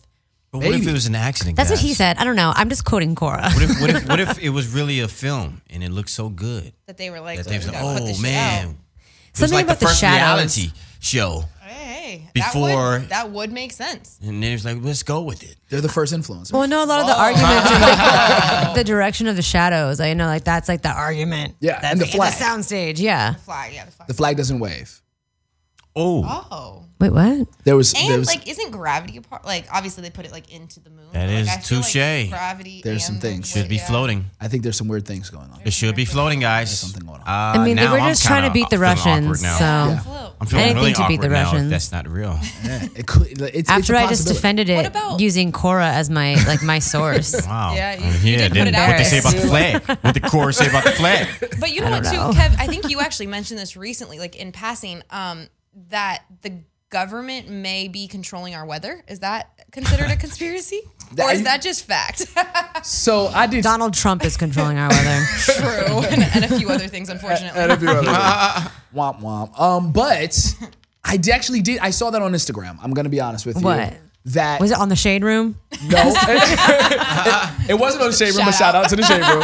But what if it was an accident? that's what he guys? said. I don't know. I'm just quoting Cora. What if it was really a film and it looked so good That they were like, that they was "We like, gotta put this oh shit man, out." it was Something like about the the first shadows. reality show, Hey, Before- that would make sense. and then it was like, let's go with it. They're the first influencers. Well, no, a lot of the arguments are like the direction of the shadows. I know, like that's like the argument. Yeah, that's and the like, flag. It's a soundstage. Yeah. Flag, yeah, the flag. The flag doesn't wave. Oh, Oh. Wait, what? There was Like, isn't gravity a part? Like, obviously they put it like into the moon. That Like, is I feel like touche. gravity. There's and some the things. should be yeah. floating. I think there's some weird things going on. It should be floating, guys. There's something going on. I mean, they now were I'm just trying to kinda beat the feeling awkward Russians. now. So Yeah. Float. I'm feeling Anything really to beat awkward the now if Russians. that's not real. Yeah, it could. It's after a I just possibility. defended What it about- using Cora as my my source. Wow. Yeah, you yeah. did put Then it out what they say there. about the flag? What the chorus say about the flag? But you know what, don't too, know. Kev? I think you actually mentioned this recently, like in passing, that the government may be controlling our weather. Is that considered a conspiracy, or is that just fact? So I did. Donald Trump is controlling our weather. True, and a few other things, unfortunately. And a few other things. Womp womp. But I actually did. I saw that on Instagram. I'm gonna be honest with you. What? That Was it on the Shade Room? no. It wasn't on the shade room. But shout out to the shade room.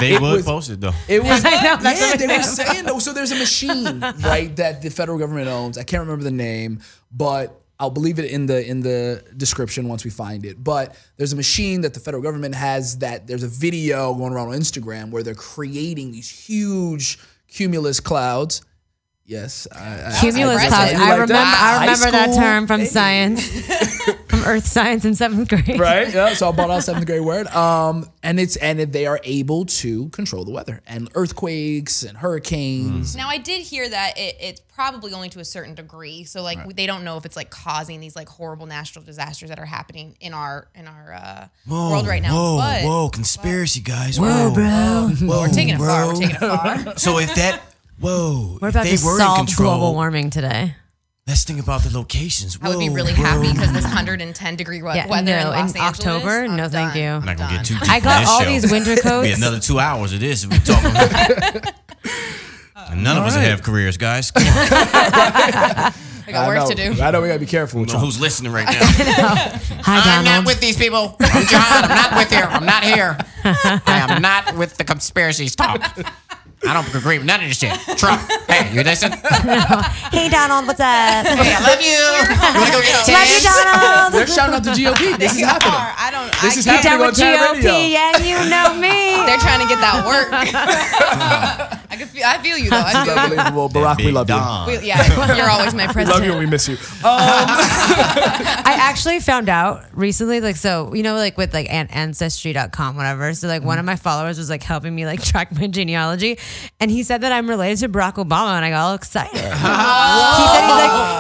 They It would was- post it though. It was. I know, that's Yeah, what they I were know. saying though. So there's a machine, right, that the federal government owns. I can't remember the name, but I'll believe it in the description once we find it. But there's a machine that the federal government has that there's a video going around on Instagram where they're creating these huge cumulus clouds Yes. Cumulus impressive. cosmos. You I like remember. that? I High remember that school. term from science, from Earth science in 7th grade. Right. Yeah. So I bought out 7th grade word. And they are able to control the weather and earthquakes and hurricanes. Now I did hear that it's probably only to a certain degree. So like they don't know if it's like causing these like horrible natural disasters that are happening in our world right now. Whoa, conspiracy guys. Whoa, bro. We're taking it far. We're taking it far. So if that, We're about to if they were in solve control, global warming today. let's think about the locations. I would be really happy because this 110 degree weather in Los Angeles. October. I'm No, thank done. you. I'm not gonna get too deep I got in this all show. these winter Be coats. another 2 hours of this. We talking. And none of us have careers, guys. Come on. I got work to do. I know we gotta be careful with Know y'all. who's listening right now? Hi, I'm Donald. not with these people. I'm Juhahn. I'm not with you. I'm not here. I am not with the conspiracies talk. I don't agree with none of this shit. Trump, hey, you listen? Hey, Donald, what's up? Hey, I love you. You want to go get Love you, tans? Donald. They're shouting out the GOP. This is happening. I don't. This is I You can't. down with Happening on Tab Radio. GOP? Yeah, you know me. They're trying to get that work. I feel you though. I feel you. Unbelievable. Barack, we love you. Don. Yeah, you're always my president. Love you and we miss you. I actually found out recently, like, so, you know, like with like ancestry.com, whatever. So like one of my followers was like helping me like track my genealogy. And he said that I'm related to Barack Obama, and I got all excited.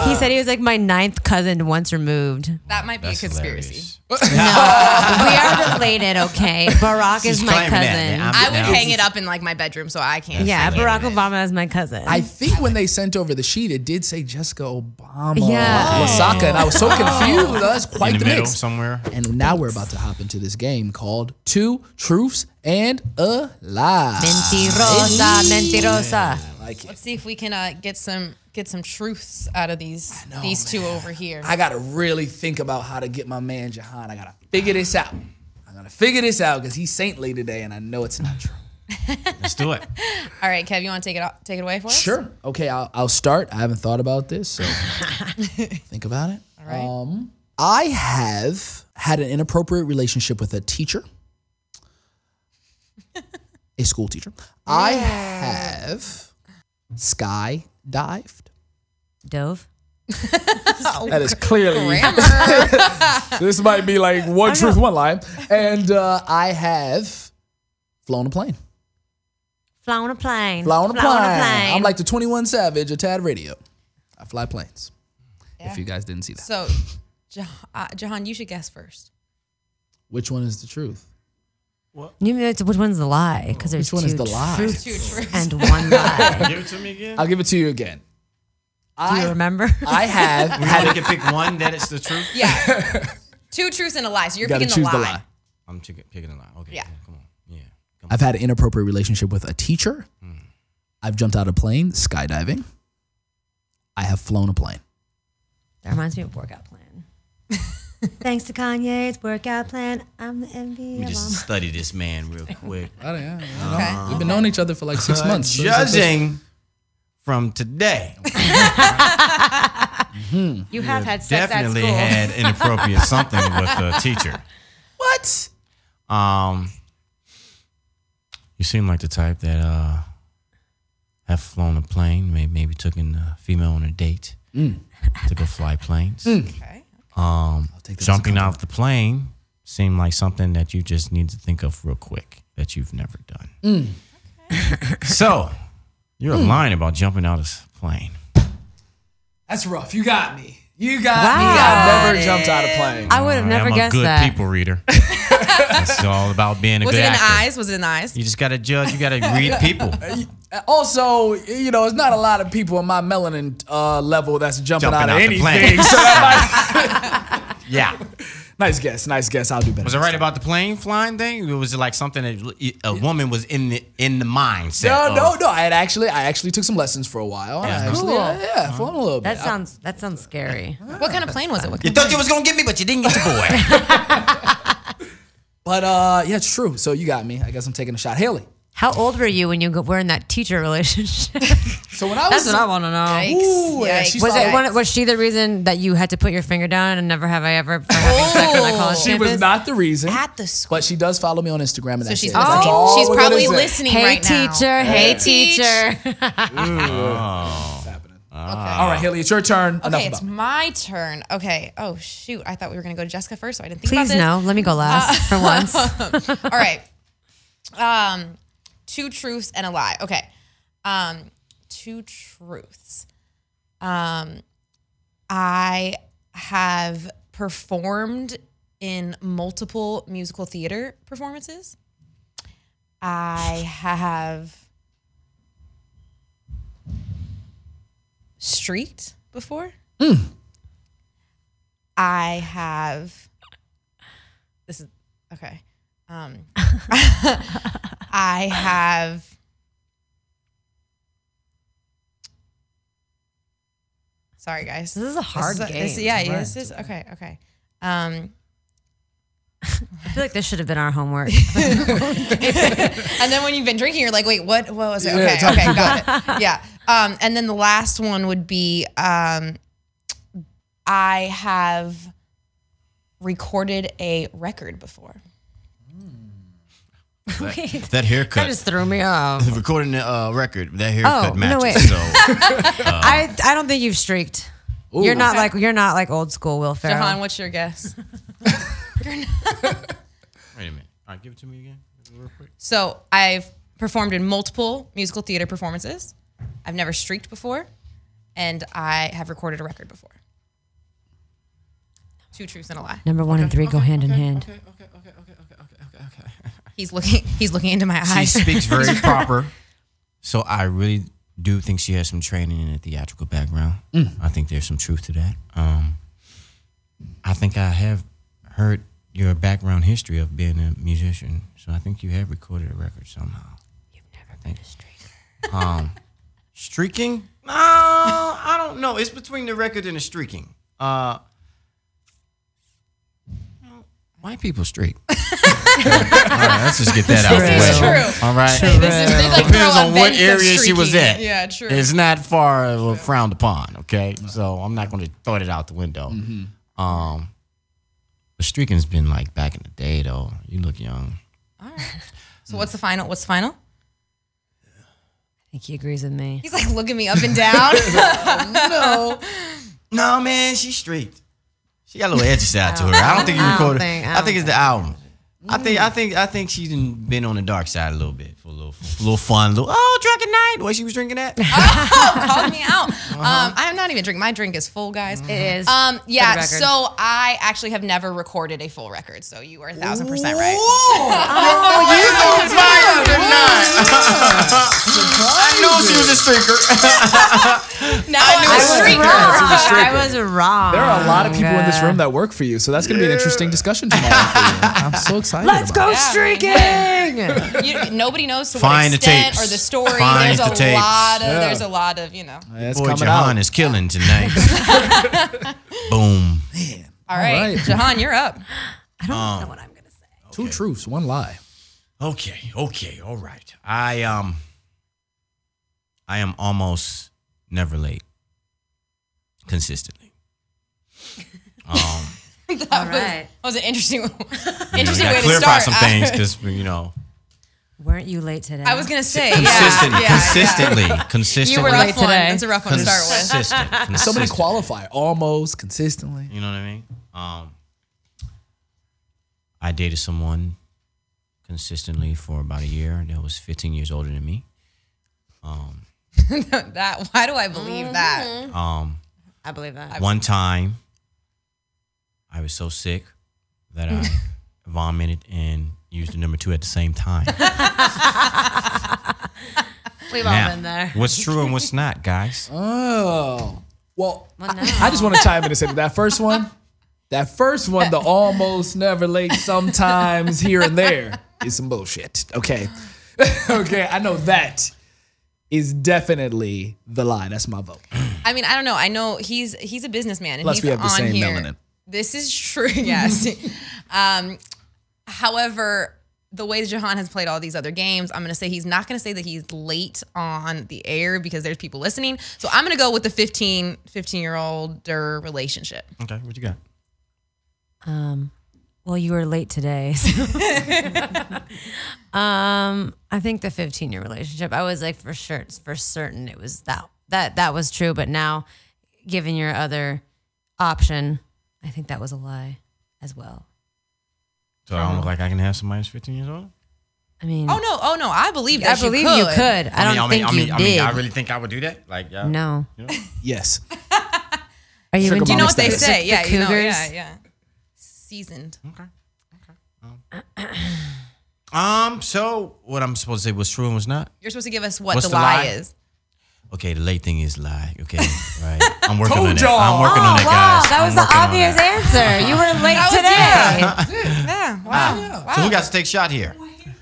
He said he was like my 9th cousin once removed. That might be That's a conspiracy. hilarious. We are related, okay? Barack is She's my claiming that, cousin. man. I would Now- hang it up in like my bedroom so I can't. Yeah, see it. Barack Obama is my cousin. I think when they sent over the sheet, it did say Jessica Obama. Yeah. Lesaca, and I was so confused. That's quite In the the middle mix. somewhere. And now we're about to hop into this game called Two Truths and a Lie. Mentirosa, mentirosa. Like it. Let's see if we can get some truths out of these two over here. I gotta really think about how to get my man Juhahn. I gotta figure this out. I'm gonna figure this out because he's saintly today, and I know it's not true. Let's do it. All right, Kev, you want to take it away for us? Sure. Okay, I'll start. I haven't thought about this, so think about it. All right. I have had an inappropriate relationship with a teacher, a school teacher. I have skydived. Dove. That is clearly. Grammar. This might be like one truth, one lie. And I have flown a plane. Flown a plane. Flown a plane. I'm like the 21 Savage of Tad Radio. I fly planes. If you guys didn't see that. So, Juhahn, you should guess first. Which one is the truth? You mean which one's the lie? Because there's Which one is two the lie? truths Two truths. and one lie. Give it to me again. I'll give it to you again. Do you remember? I have We had only can pick one that it's the truth. Yeah. Two truths and a lie. So you're gotta picking choose the the lie. lie. I'm picking a lie. Okay. Yeah. Come on. Yeah. Come on. I've had an inappropriate relationship with a teacher. I've jumped out of a plane, skydiving. I have flown a plane. That reminds me of workout plan. Thanks to Kanye's workout plan, I'm the envy We of just all. study this man real quick. Okay. We've been knowing each other for like 6 months. So it's like- Judging from today, You have had sex at definitely school. had inappropriate something with the teacher. What? You seem like the type that have flown a plane, maybe took a female on a date to go fly planes. Okay. take that as a Jumping out the plane seemed like something that you just need to think of real quick that you've never done. So you're lying about jumping out of a plane. That's rough. You got me. You got Wow. me. I've never jumped out of plane. I would have never I'm guessed a good that. people reader. It's all about being a Was good it in the actor. eyes? Was it in the eyes? You just got to judge. You got to read people. Also, you know, it's not a lot of people in my melanin level that's jumping Jumping out of out the anything. plane. So that Yeah. might, nice guess. Nice guess. I'll do better. Was it right about the plane flying thing? Or was it like something that a woman was in the mindset? No. I actually took some lessons for a while. Yeah. I actually, Cool. flown a little bit. That sounds scary. What kind of plane was it? What You kind of thought you was gonna get me, but you didn't get your boy. But yeah, it's true. So you got me. I guess I'm taking a shot. Haley. How old were you when you were in that teacher relationship? So when I was That's what I want to know. Yikes. Ooh, yeah, Yikes. she's Was like- it one, was she the reason that you had to put your finger down and never have I ever for having sex on that college she campus? was not the reason. At the school. But she does follow me on Instagram, and So that's she's it. That's listening. all She's we're gonna probably say. listening Hey right now. teacher, hey Teach. teacher. Oh. All right, Haley, it's your turn. Enough Okay, about it's me. my turn. Okay. Oh shoot! I thought we were gonna go to Jessica first, so I didn't think Please about this. no. Let me go last for once. All right. 2 truths and a lie. Okay. 2 truths. I have performed in multiple musical theater performances. I have streaked before. I have. This is okay. I have. Sorry, guys. This is a hard game. This is okay. Okay. I feel like this should have been our homework. And then when you've been drinking, you're like, wait, what was it? Okay, Yeah, okay, got it. Yeah. And then the last one would be I have recorded a record before. That haircut. That just threw me off. Recording the record. That haircut no, matches. wait. So I don't think you've streaked. You're not like old school Will Ferrell. Jahan, what's your guess? wait a minute. All right, give it to me again, real quick. So I've performed in multiple musical theater performances. I've never streaked before, and I have recorded a record before. 2 truths and a lie. Number 1 and 3 go hand in hand. Okay. He's looking into my She eyes. speaks very proper. So I really do think she has some training in a theatrical background. I think there's some truth to that. I think I have heard your background history of being a musician. So I think you have recorded a record somehow. You've never been a streaker. Streaking? No, I don't know. It's between the record and the streaking. White people streak. All right, let's just get that out. This is true. All right. This is they like Depends throw on what events of area she was streaking. at. Yeah, true. It's not far frowned upon. Okay, so I'm not going to throw it out the window. The streaking's been like back in the day, though. You look young. All right. So what's the final? What's the final? I think he agrees with me. He's like looking me up and down. No, man, she streaked. She got a little edgy side to her. I don't think you recorded. I think it's the album. I think she's been on the dark side a little bit for a little fun, drunken night. What she was drinking at? Called me out. I'm not even drinking. My drink is full, guys. It is. Yeah. record. So I actually have never recorded a full record. So you are 1,000% right. You on fire tonight. I knew she was a streaker. Now I'm a streaker. I was wrong. There are a lot of people in this room that work for you, so that's going to be an interesting discussion tomorrow for you. I'm so excited. Let's about go it. streaking. Nobody knows to Find what the extent tapes. or the story. Find There's the tapes. there's a lot of, It's Boy, coming Juhahn out. is killing tonight. Boom. All right. Jahan, you're up. I don't know what I'm gonna say. 2 truths, 1 lie. Okay, all right. I am almost never late. Consistently. That was an interesting We way gotta to clarify start. some things because Weren't you late today? I was gonna say consistently. You were late rough one. today. That's a rough one to start with. Consistent. So many qualify. Almost, consistently. You know what I mean? I dated someone consistently for about a year that was 15 years older than me. Why do I believe that? I believe that. One time, I was so sick that I vomited and used the number 2 at the same time. We've all been there. What's true and what's not, guys? Oh. Well, Well, no. I just want to chime in and say that first one, the almost never late, sometimes here and there, is some bullshit. Okay. Okay, I know that is definitely the lie. That's my vote. I mean, I don't know. I know he's a businessman and Plus, he's we have the on same here. melanin. This is true. Yes. However, the way that Juhahn has played all these other games, I'm going to say he's not going to say that he's late on the air because there's people listening. So I'm going to go with the 15-year-older relationship. Okay, what you got? Well, you were late today. I think the 15-year relationship. I was like for certain it was that that was true, but now, given your other option, I think that was a lie as well. So I don't look like I can have somebody that's 15 years old? I mean, Oh no, I believe that I believe you could. I don't think you did. I really think I would do that? Like, yeah. No. You know? Yes. Are you Sugar into Do you know what they Status. say? the Yeah, you know, Cougars? yeah. Seasoned. So what I'm supposed to say was true and was not? You're supposed to give us what What's the the lie lie? is. Okay, the late thing is lie. Okay, right. I'm working Told on it. y'all. I'm working on it, Wow, guys. that was I'm the working on obvious that. answer. You were late That was- today. Yeah. Wow. So who got to take a shot here?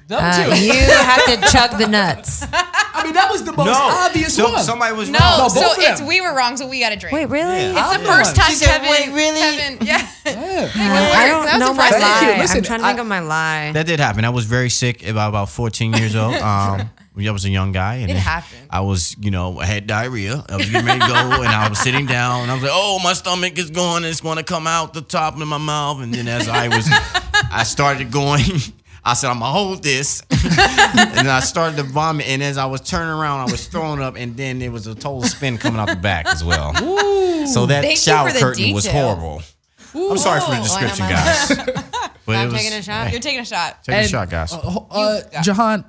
Them two. You have to chug the nuts. I mean, that was the most obvious so one. Somebody was No, wrong. so both of it's them. we were wrong, so we got to drink. Wait, really? Yeah. It's the first time She said, Kevin. "Wait, really?" Kevin, yeah. I don't That was know my impressive. Thank you. lie. Listen, I'm trying to think of my lie. That did happen. I was very sick about 14 years old. I was a young guy. And It then happened. I was, I had diarrhea. I was getting ready to go, and I was sitting down. And I was like, oh, my stomach is going. It's going to come out the top of my mouth. And then as I started going, I said, I'm going to hold this. And then I started to vomit. And as I was turning around, I was throwing up. And then there was a total spin coming out the back as well. So that Thank you shower for the curtain was details. horrible. I'm sorry for the description, my guys. But I'm taking a shot. You're taking a shot. Take a shot, guys. Juhahn,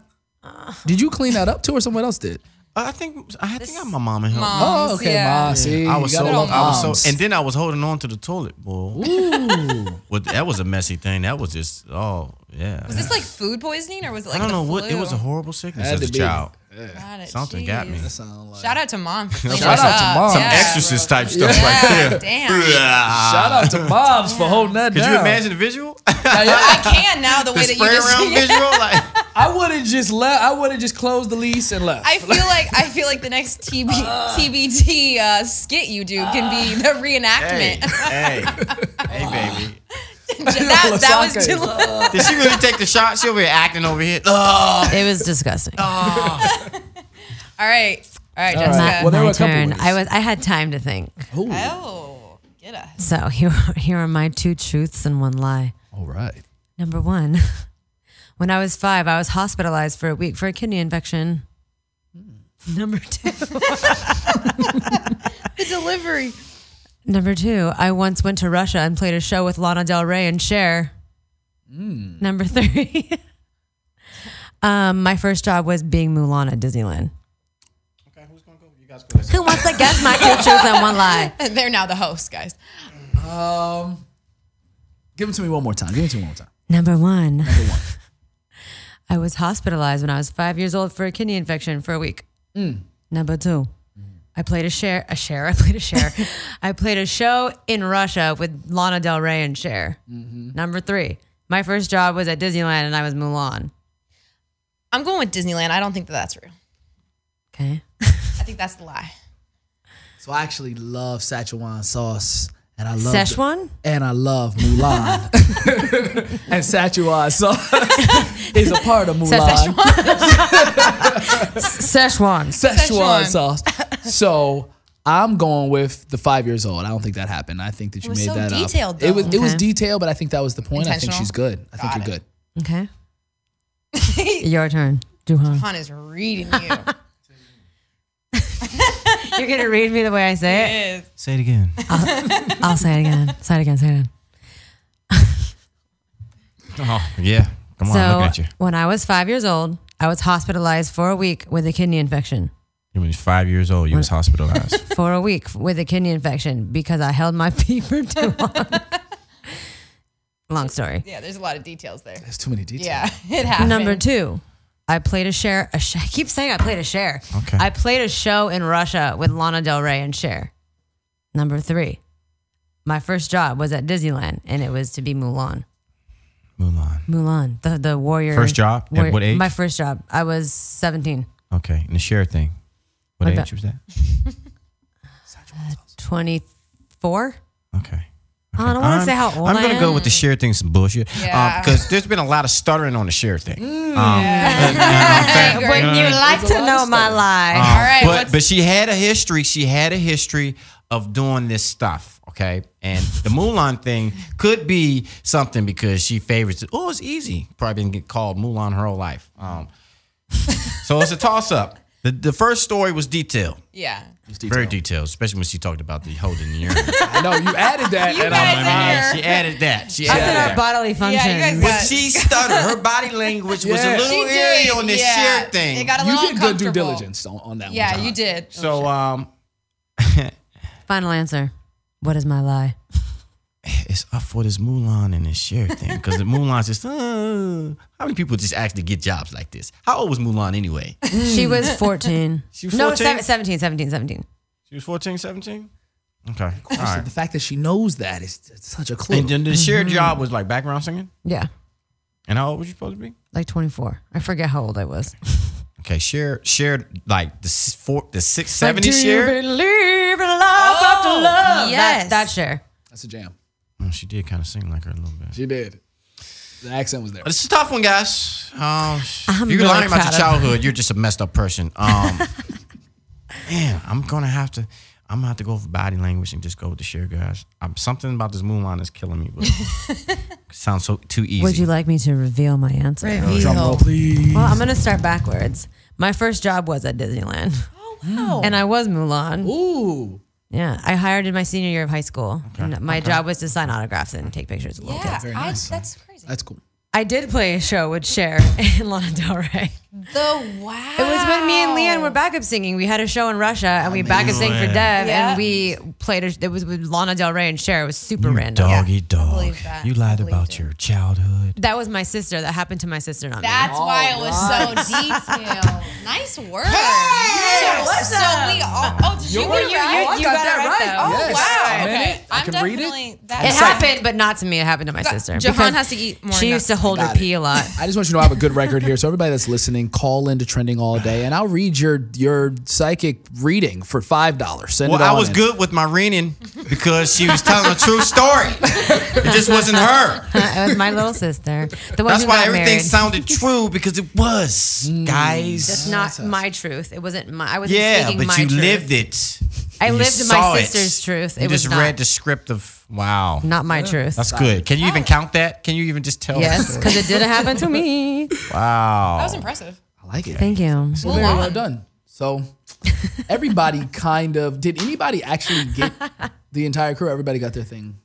did you clean that up too, or someone else did? I think I'm my mom and help. Oh, okay, yeah. Ma. See, I was you so, gotta love moms. and then I was holding on to the toilet bowl. Ooh. That was a messy thing. That was just, yeah. Was this like food poisoning or was it like I don't know the what. flu? It was a horrible sickness Had as to a be. child. Got it, Something got me. jeez. Sound like- Shout out to mom for cleaning Shout us out to up. mom. Some Yeah, exorcist type stuff Yeah, right there. damn. Shout out to moms for holding that Could down. you imagine the visual? I can now the way The that spray you just around visual? Like, I would have just left. I would have just closed the lease and left. I feel like the next TBT skit you do can be the reenactment. hey, baby. that was too Lesaca. Did she really take the shot? She over here acting over here. It was disgusting. All right, right. Jessica. Well, there were My a couple turn. ways. I had time to think. Ooh. Oh, get us. So here are my 2 truths and 1 lie. All right. Number 1, when I was 5, I was hospitalized for a week for a kidney infection. Number 2, The delivery. Number 2, I once went to Russia and played a show with Lana Del Rey and Cher. Number 3, my first job was being Mulan at Disneyland. Okay, who's gonna go? You guys go. Who wants to guess my 2 truths and 1 lie? They're now the hosts, guys. Give it to me one more time. Give it to me one more time. Number 1, Number 1. I was hospitalized when I was 5 years old for a kidney infection for a week. Number 2, I played a show in Russia with Lana Del Rey and Cher. Number 3, my first job was at Disneyland and I was Mulan. I'm going with Disneyland. I don't think that that's real. Okay. I think that's the lie. So I actually love Szechuan sauce, and I love Szechuan? and I love Mulan. And Szechuan sauce is a part of Mulan. Szechuan. Szechuan Szechuan. sauce. So I'm going with the 5 years old. I don't think that happened. I think that you was made so that detailed, up. It was though. it was Okay. detailed, but I think that was the point. I think Intentional. she's good. I think Got you're it. good. Okay. Your turn, Juhahn. Han is reading you. You're going to read me the way I say it? It is. Say it again. I'll say it again. Say it again. Say it again. Oh yeah. Come on, I'm looking at So you. when I was 5 years old, I was hospitalized for a week with a kidney infection. When you was 5 years old, you was hospitalized. For a week with a kidney infection because I held my pee for too long. Long story. Yeah, there's a lot of details there. There's too many details. Yeah, it happened. Number 2, I played I keep saying I played a Cher. Okay. I played a show in Russia with Lana Del Rey and Cher. Number 3, my first job was at Disneyland and it was to be Mulan. Mulan, the warrior. First job? At what age? My first job. I was 17. Okay. And the share thing. What What age about- was that? 24? Okay. I don't want to say how old I'm I gonna am. go with the share thing, some bullshit. Yeah. Because there's been a lot of stuttering on the share thing. I agree. When you like There's a to lot know of my stuff. lie. All right, But she had a history. She had a history of doing this stuff. Okay. And the Mulan thing could be something because she favorites it. Oh, it's easy. Probably been get called Mulan her whole life. So it's a toss up. The first story was detailed. Yeah. Very detailed, especially when she talked about the holding the urine. I know you added that. You and guys I'm in like, here. She added that. She Us added and our that. bodily functions. you guys When got- she stuttered, her body language was a little She eerie did, on this yeah. shared thing. It got a you little did good due uncomfortable. diligence on that one. Yeah, John. you did. So Final answer. What is my lie? it's up for this Mulan and this shared thing because the Mulan's just how many people just actually get jobs like this? How old was Mulan anyway? She was 14. She was No, 14? 17. She was 14, 17? Okay. All So right. the fact that she knows that is such a clue. And then the shared job was like background singing? Yeah, And how old was you supposed to be? like 24. I forget how old I was. Okay, shared like the 70 share? believe in love after love? yes. That share. That's a jam. Oh, she did kind of sing like her a little bit. She did. The accent was there. But it's a tough one, guys. If you're really lying about proud your of- childhood, you're just a messed up person. Man, I'm gonna have to go for body language and just go with the share, guys. Something about this Mulan is killing me. But it sounds so too easy. Would you like me to reveal my answer? Drum roll, please. Well, I'm going to start backwards. My first job was at Disneyland. Oh, wow. And I was Mulan. Ooh. Yeah, I hired in my senior year of high school. And my job was to sign autographs and take pictures of little yeah, kids. Very nice. that's crazy. That's cool. I did play a show with Cher and Lana Del Rey. Wow. It was when me and Leanne were backup singing. We had a show in Russia and we backup sang for Dev Yeah. and we played it was with Lana Del Rey and Cher. It was super random. Doggy dog. believe that. You I lied believe about it. your childhood. That was my sister. That happened to my sister, not me. That's why it was so detailed. Nice work. So we all. Oh, did you You're get it right. right? You got that right. Oh Yes. wow. I'm in Okay. it. I I'm can read it. definitely. It That's happened, but not to me. It happened to my sister. Juhahn because has to eat more. She used to hold her Got it. pee a lot. I just want you to know I have a good record here. So everybody that's listening, call into Trending All Day, and I'll read your psychic reading for $5. Send Well, it I on was in. good with my reading because she was telling a true story. It just wasn't her. It was my little sister. The one That's who why got everything married. sounded true because it was, guys. It's not my truth. It wasn't my. I wasn't Yeah, speaking but my you truth. lived it. I You lived saw my it. sister's truth. You It was just not, read the script of wow. not my truth. That's good. Can you even count that? Can you even just tell? Yes, the because it didn't happen to me. story? Wow. That was impressive. I like it. Thank you. So very well done. So everybody kind of did. Anybody actually get the entire crew? Everybody got their thing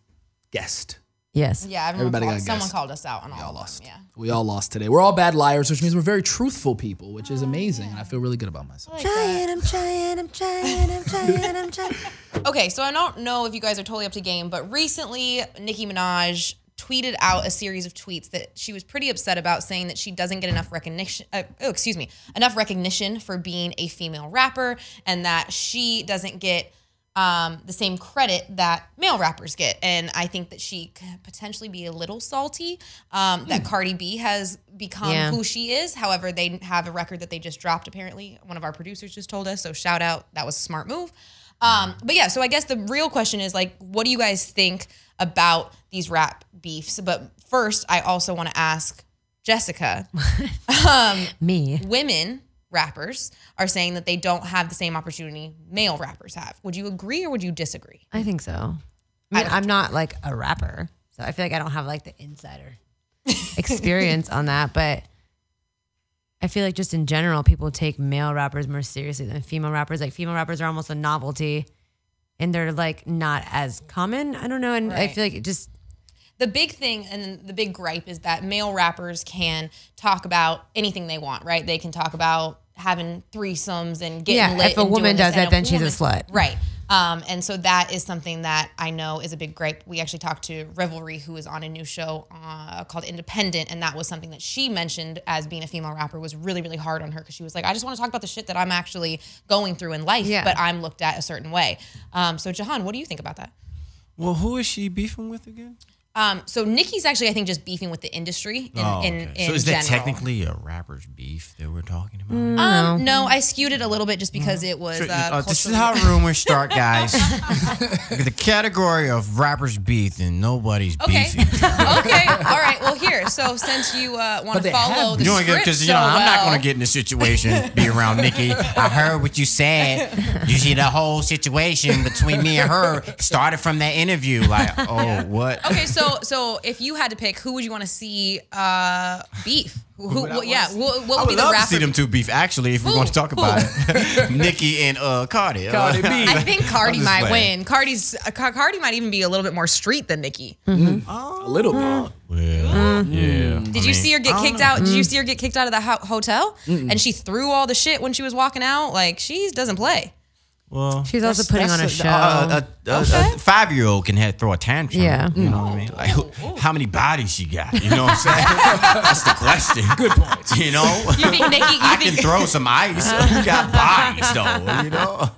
guessed. Yes. Yeah, Everybody got a someone guess. called us out on all We all of them. lost. Yeah. We all lost today. We're all bad liars, which means we're very truthful people, which is amazing. And I feel really good about myself. I'm trying. Okay, so I don't know if you guys are totally up to game, but recently Nicki Minaj tweeted out a series of tweets that she was pretty upset about, saying that she doesn't get enough recognition. Enough recognition for being a female rapper, and that she doesn't get the same credit that male rappers get. And I think that she could potentially be a little salty that Cardi B has become who she is. However, they have a record that they just dropped, apparently. One of our producers just told us, so shout out. That was a smart move. But yeah, so I guess the real question is, like, what do you guys think about these rap beefs? But first, I also want to ask Jessica. Me. Women rappers are saying that they don't have the same opportunity male rappers have. Would you agree or would you disagree? I think so. I mean, I'm not like a rapper, so I feel like I don't have like the insider experience on that. But I feel like just in general, people take male rappers more seriously than female rappers. Like female rappers are almost a novelty, and they're like not as common. I don't know, and I Right. feel like it just. The big thing and the big gripe is that male rappers can talk about anything they want, right? They can talk about having threesomes and getting lit. If a and woman doing this, does and that, then she's a woman- slut. Right. And so that is something that I know is a big gripe. We actually talked to Revelry, who is on a new show called Independent, and that was something that she mentioned as being a female rapper was really, really hard on her, because she was like, I just want to talk about the shit that I'm actually going through in life, Yeah. but I'm looked at a certain way. So Juhahn, what do you think about that? Well, who is she beefing with again? So Nicki's actually, I think, just beefing with the industry in So is that general. technically a rapper's beef that we're talking about? No, I skewed it a little bit just because it was. This is how rumors start, guys. The category of rappers beef and nobody's Okay. beefing. Okay. All right. Well, here. So since you want But to they follow have- the You want to script because so I'm not well, going to get in this situation. Be around Nikki. I heard what you said. You see the whole situation between me and her started from that interview. Like, oh, what? Okay, so if you had to pick, who would you want to see beef? Who what would be I the would love to rapper? see them two beef. Actually, if we're going to talk about it, Nikki and Cardi. Cardi B. I think Cardi I'm just might playing. win. Cardi might even be a little bit more street than Nicki. A little bit. Well, yeah. Did you see her get kicked out? Did you see her get kicked out of the hotel? And she threw all the shit when she was walking out. Like she doesn't play. Well, She's also putting on a show. A 5-year-old can throw a tantrum. Yeah. You know what I mean? Like, how many bodies she got? You know what I'm saying? That's the question. Good point. You know? You think Nicki? I can throw some ice. Who got bodies, though? You know?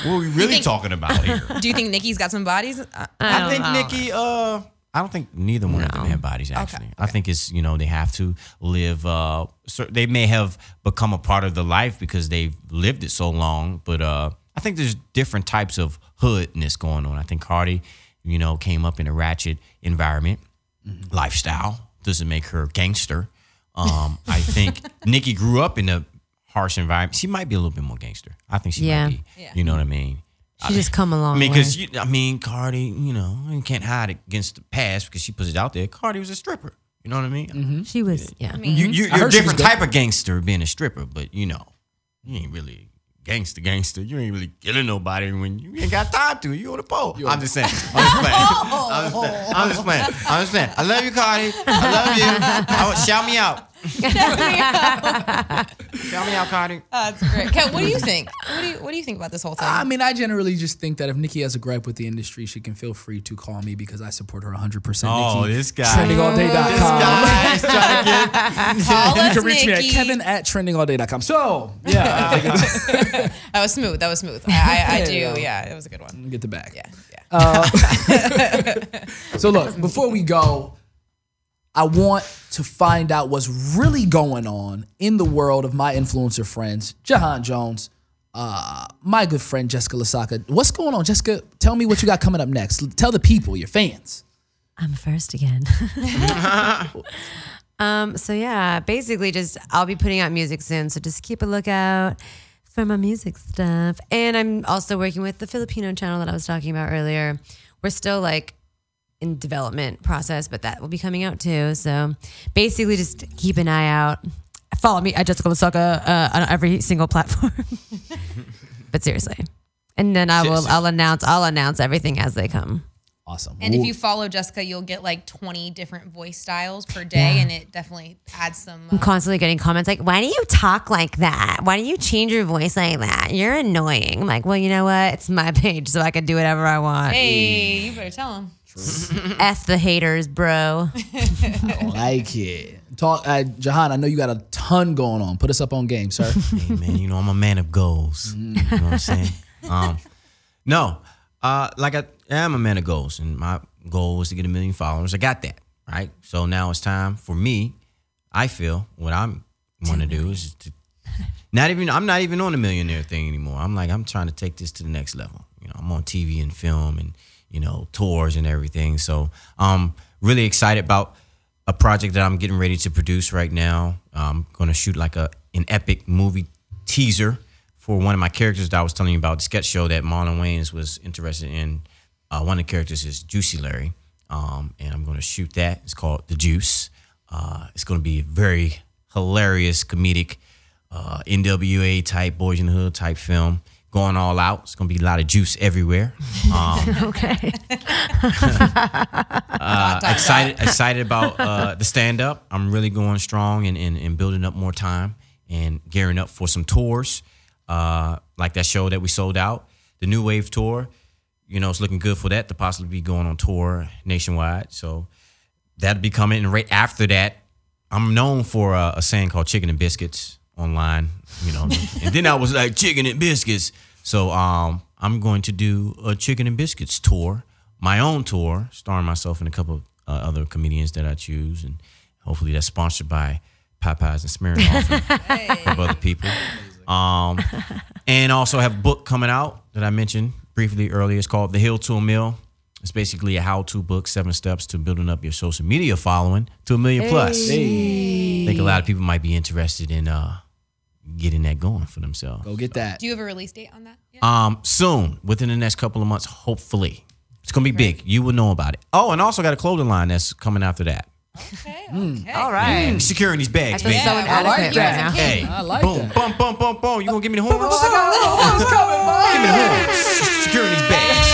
What are we really talking about here? Do you think Nicki's got some bodies? I think Nikki, I don't think neither one of them have bodies, actually. Okay. I think it's, they have to live, so they may have become a part of the life because they've lived it so long, but I think there's different types of hoodness going on. I think Cardi, came up in a ratchet environment, lifestyle. Doesn't make her gangster. I think Nikki grew up in a harsh environment. She might be a little bit more gangster. I think she might be. Yeah. You know what I mean? She just come along. I mean, because Cardi, you can't hide against the past because she puts it out there. Cardi was a stripper. You know what I mean? She was, yeah. You're a heard she different was good. type of gangster being a stripper, but you ain't really gangster. You ain't really killing nobody when you ain't got time to. You on the pole. I'm just saying. I'm just playing. I love you, Cardi. I love you. Shout me out. Shout me out, Cardi. That's great. Ken, what do you think? What do you think about this whole thing? I mean, I generally just think that if Nikki has a gripe with the industry, she can feel free to call me because I support her 100%. Oh, Nikki, this guy. TrendingAllDay.com. Guys trying to get. Call You us, can reach me at Nikki. Kevin@TrendingAllDay.com. So, yeah, That was smooth. I do. Yeah. Yeah, it was a good one. get the bag. Yeah. So look, before we go, I want to find out what's really going on in the world of my influencer friends, Juhahn Jones, my good friend Jessica Lesaca. What's going on, Jessica? Tell me what you got coming up next. Tell the people, your fans. I'm first again. So yeah, basically just I'll be putting out music soon. So just keep a lookout for my music stuff. And I'm also working with the Filipino channel that I was talking about earlier. We're still in development process, but that will be coming out too. So basically just keep an eye out. Follow me at Jessica Lesaca on every single platform. But seriously. And then I'll announce everything as they come. Awesome. And if you follow Jessica, you'll get 20 different voice styles per day, and it definitely adds some. I'm constantly getting comments like, why do you talk like that? Why do you change your voice like that? You're annoying. I'm like, well, you know what? It's my page, so I can do whatever I want. Hey, you better tell him. F the haters, bro. I like it. Talk, Juhahn, I know you got a ton going on. Put us up on game, sir. Hey man, I'm a man of goals. You know what I'm saying? I am a man of goals, and my goal was to get 1 million followers. I got that, right? So now it's time for me. I feel what I want to do is to I'm not even on the millionaire thing anymore. I'm trying to take this to the next level. I'm on TV and film and tours and everything. So I'm really excited about a project that I'm getting ready to produce right now. I'm going to shoot an epic movie teaser for one of my characters that I was telling you about, the sketch show that Marlon Wayans was interested in. One of the characters is Juicy Larry, and I'm going to shoot that. It's called The Juice. It's going to be a very hilarious, comedic, NWA type, Boys in the Hood type film. Going all out. It's going to be a lot of juice everywhere. Okay. Excited about the stand-up. I'm really going strong and building up more time and gearing up for some tours. Like that show that we sold out, the New Wave tour. It's looking good for that to possibly be going on tour nationwide. So that'll be coming. And right after that, I'm known for a saying called chicken and biscuits online, and then I was like chicken and biscuits. So I'm going to do a chicken and biscuits tour, my own tour, starring myself and a couple of other comedians that I choose. And hopefully that's sponsored by Popeyes and Smirnoff and a couple other people. And also have a book coming out that I mentioned briefly earlier. It's called The Hill to a Mill. It's basically a how-to book, 7 steps to building up your social media following to 1 million plus. I think a lot of people might be interested in getting that going for themselves. Go get that. Do you have a release date on that yet? Soon, within the next couple of months, hopefully. It's gonna be big. You will know about it. Oh, and also got a clothing line that's coming after that. Okay. All right. Securing these bags, I feel baby. so I inadequate like right that. now. Hey, I like boom, that. boom, boom, boom, boom. You gonna give me the horns? It's coming, boy. Give me the horns. Securing these bags.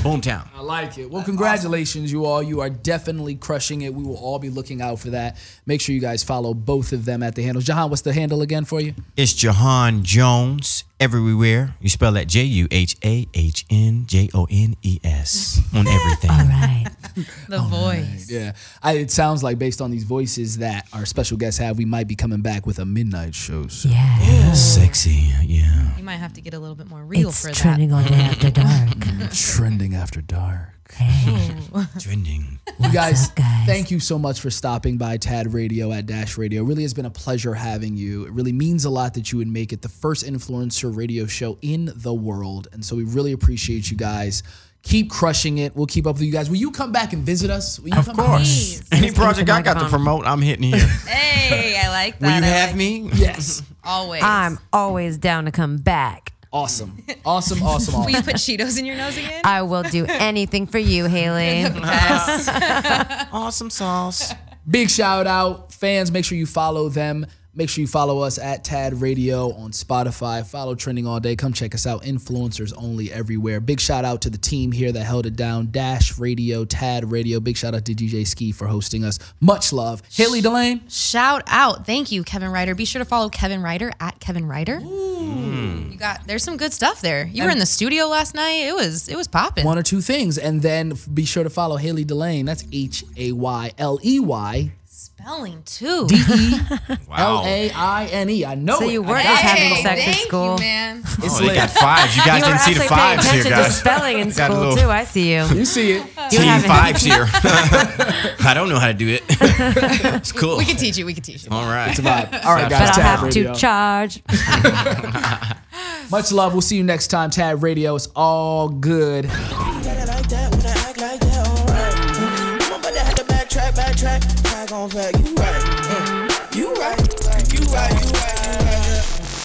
Boomtown. I like it. Well, congratulations, you all. You are definitely crushing it. We will all be looking out for that. Make sure you guys follow both of them at the handles. Juhahn, what's the handle again for you? It's Juhahn Jones everywhere. You spell that Juhahn Jones on everything. All right. The voice. Yeah. It sounds like, based on these voices that our special guests have, we might be coming back with a midnight show. So. Yeah. Sexy, yeah. You might have to get a little bit more real It's for trending all day after dark. Trending after dark. Trending. You guys, up, guys? thank you so much for stopping by Tad Radio at Dash Radio. It really has been a pleasure having you. It really means a lot that you would make it the first influencer radio show in the world. And so we really appreciate you guys. Keep crushing it. We'll keep up with you guys. Will you come back and visit us? Will you Of come course. Please. Any project I got to promote, I'm hitting here. Hey, I like that. Will you I have like- me? Yes. Always. I'm always down to come back. Awesome. Awesome, awesome, Will you awesome. put Cheetos in your nose again? I will do anything for you, Haley. Awesome sauce. Big shout out. Fans, make sure you follow them. Make sure you follow us at Tad Radio on Spotify. Follow Trending All Day. Come check us out. Influencers only everywhere. Big shout out to the team here that held it down. Dash Radio, Tad Radio. Big shout out to DJ Ski for hosting us. Much love. Haley Delane. Shout out. Thank you, Kevin Ryder. Be sure to follow Kevin Ryder at Kevin Ryder. There's some good stuff there. You were in the studio last night. It was popping. One or two things. And then be sure to follow Haley Delane. That's HAYLEY. Spelling too. Wow. DELAINE. I know So it. you I were got just it. having sex at thank school. you, man. It's Oh, they lit. got 5s. You guys You were didn't see the actually paying 5s here, attention to guys. spelling in Got a school little- too. I see you. You see it. You Team haven't- 5s here. I don't know how to do it. It's cool. We can teach you. We can teach you. All right. All right, But guys. I'll Tad have Radio. to charge. Much love. We'll see you next time. Tad Radio. It's all good. You got it like that when I act like that, alright. I'm about to have to backtrack. I gon' fact, you right. You right.